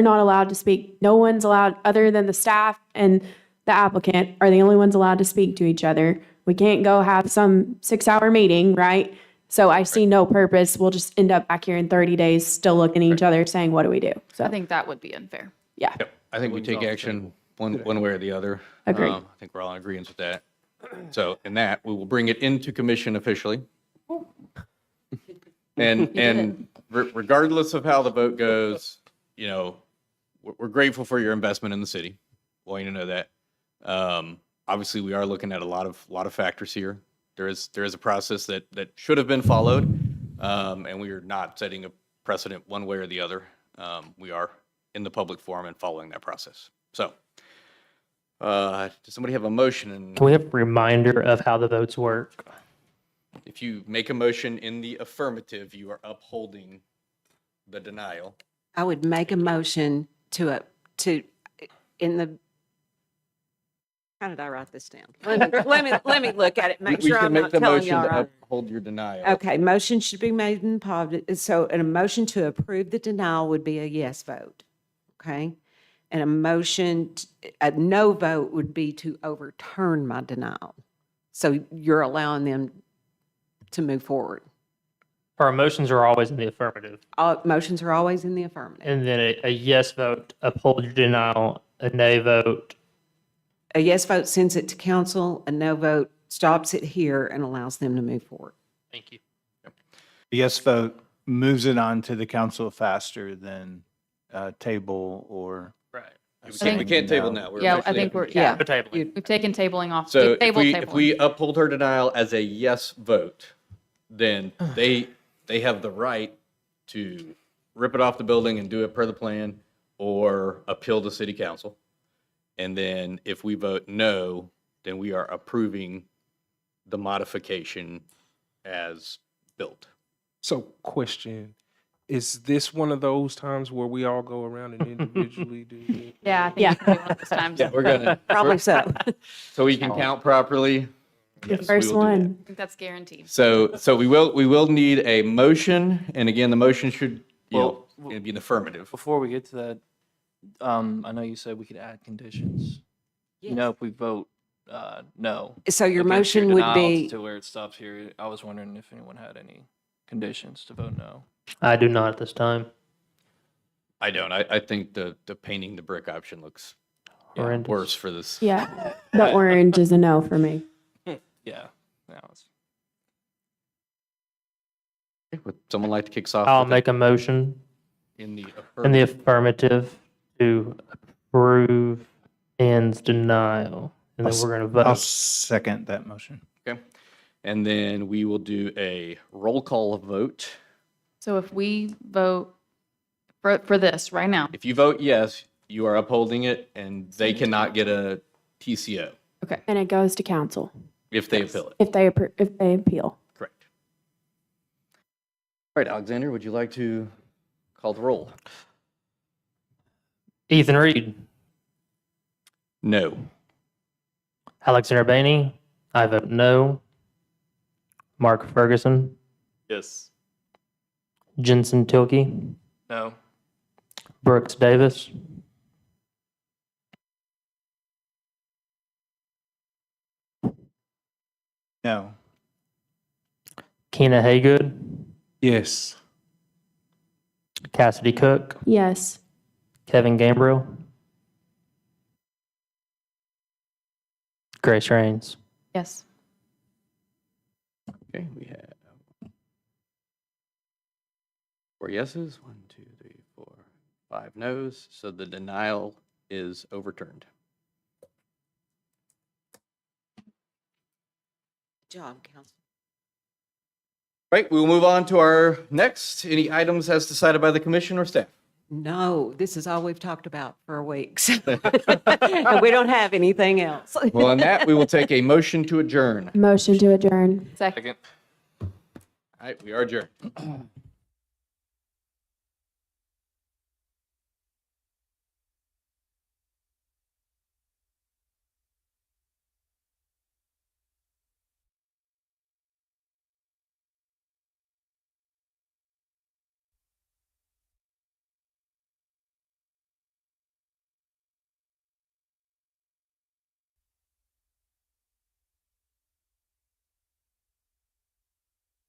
Speaker 17: not allowed to speak. No one's allowed, other than the staff and the applicant are the only ones allowed to speak to each other. We can't go have some 6-hour meeting, right? So I see no purpose. We'll just end up back here in 30 days, still looking at each other saying, what do we do? So,
Speaker 11: I think that would be unfair.
Speaker 17: yeah.
Speaker 4: I think we take action one way or the other.
Speaker 17: Agreed.
Speaker 4: I think we're all in agreement with that. So in that, we will bring it into commission officially. And regardless of how the vote goes, we're grateful for your investment in the city. Want you to know that. Obviously, we are looking at a lot of factors here. There is a process that should have been followed, and we are not setting a precedent one way or the other. We are in the public forum and following that process. So, does somebody have a motion?
Speaker 5: Can we have a reminder of how the votes work?
Speaker 4: If you make a motion in the affirmative, you are upholding the denial.
Speaker 15: I would make a motion how did I write this down? Let me look at it, make sure I'm not telling y'all
Speaker 4: to
Speaker 15: right.
Speaker 4: uphold your denial.
Speaker 15: Okay, motion should be made in public. So a motion to approve the denial would be a yes vote. Okay? And a no vote would be to overturn my denial. So you're allowing them to move forward.
Speaker 5: Our motions are always in the affirmative.
Speaker 15: All motions are always in the affirmative.
Speaker 5: And then a yes vote upholds your denial, a nay vote.
Speaker 15: A yes vote sends it to council, a no vote stops it here and allows them to move forward.
Speaker 5: Thank you.
Speaker 1: The yes vote moves it on to the council faster than table or.
Speaker 5: Right.
Speaker 4: We can't table now. We're
Speaker 11: Yeah, I
Speaker 4: officially
Speaker 11: think
Speaker 4: at-
Speaker 11: we're, yeah.
Speaker 5: We're tabling.
Speaker 11: We've taken tabling off.
Speaker 4: So
Speaker 11: We've tabled
Speaker 4: if we
Speaker 11: tabling.
Speaker 4: uphold her denial as a yes vote, then they have the right to rip it off the building and do it per the plan or appeal to city council. And then if we vote no, then we are approving the modification as built.
Speaker 2: So question, is this one of those times where we all go around and individually do it?
Speaker 11: Yeah, I think it's gonna be one of those times.
Speaker 4: Yeah, we're gonna.
Speaker 15: Probably so.
Speaker 4: So we can count properly.
Speaker 17: The
Speaker 4: Yes, we
Speaker 17: first
Speaker 4: will do that.
Speaker 17: one.
Speaker 11: I think that's guaranteed.
Speaker 4: So we will need a motion, and again, the motion should,
Speaker 10: Well,
Speaker 4: it'd be an affirmative.
Speaker 10: Before we get to that, I know you said we could add conditions. If we vote no.
Speaker 15: So your
Speaker 10: against
Speaker 15: motion would
Speaker 10: denial
Speaker 15: be,
Speaker 10: to where it stops here. I was wondering if anyone had any conditions to vote no.
Speaker 5: I do not at this time.
Speaker 4: I don't. I think the painting the brick option looks
Speaker 5: Horrendous.
Speaker 4: worse for this.
Speaker 17: Yeah. The orange is a no for me.
Speaker 10: Yeah. No, it's
Speaker 4: Would someone like to kick us off?
Speaker 5: I'll
Speaker 4: with
Speaker 5: make a motion
Speaker 4: in the
Speaker 5: in the
Speaker 4: affirmative?
Speaker 5: affirmative to approve Ann's denial. And then we're going to
Speaker 1: I'll
Speaker 5: vote.
Speaker 1: second that motion.
Speaker 4: Okay. And then we will do a roll call vote.
Speaker 11: So if we vote for this right now,
Speaker 4: If you vote yes, you are upholding it, and they cannot get a TCO
Speaker 11: okay.
Speaker 17: And it goes to council
Speaker 4: if they appeal it.
Speaker 17: if they appeal.
Speaker 4: Correct. All right, Alexander, would you like to call the roll?
Speaker 5: Ethan Reed,
Speaker 4: No.
Speaker 5: Alexander Bainey, I vote no. Mark Ferguson,
Speaker 18: Yes.
Speaker 5: Jensen Tilkey,
Speaker 10: no.
Speaker 5: Brooks Davis,
Speaker 1: No.
Speaker 5: Keena Haygood,
Speaker 2: Yes.
Speaker 5: Cassidy Cook,
Speaker 17: Yes.
Speaker 5: Kevin Gambrill, Grace Rains.
Speaker 11: Yes.
Speaker 4: Okay, we have 4 yeses, 1, 2, 3, 4, 5 noes, so the denial is overturned.
Speaker 15: Good job, council.
Speaker 4: Right, we will move on to our next. Any items as decided by the commission or staff?
Speaker 15: No, this is all we've talked about for weeks. And we don't have anything else.
Speaker 4: Well, on that, we will take a motion to adjourn.
Speaker 17: Motion to adjourn.
Speaker 11: Second.
Speaker 4: All right, we are adjourned.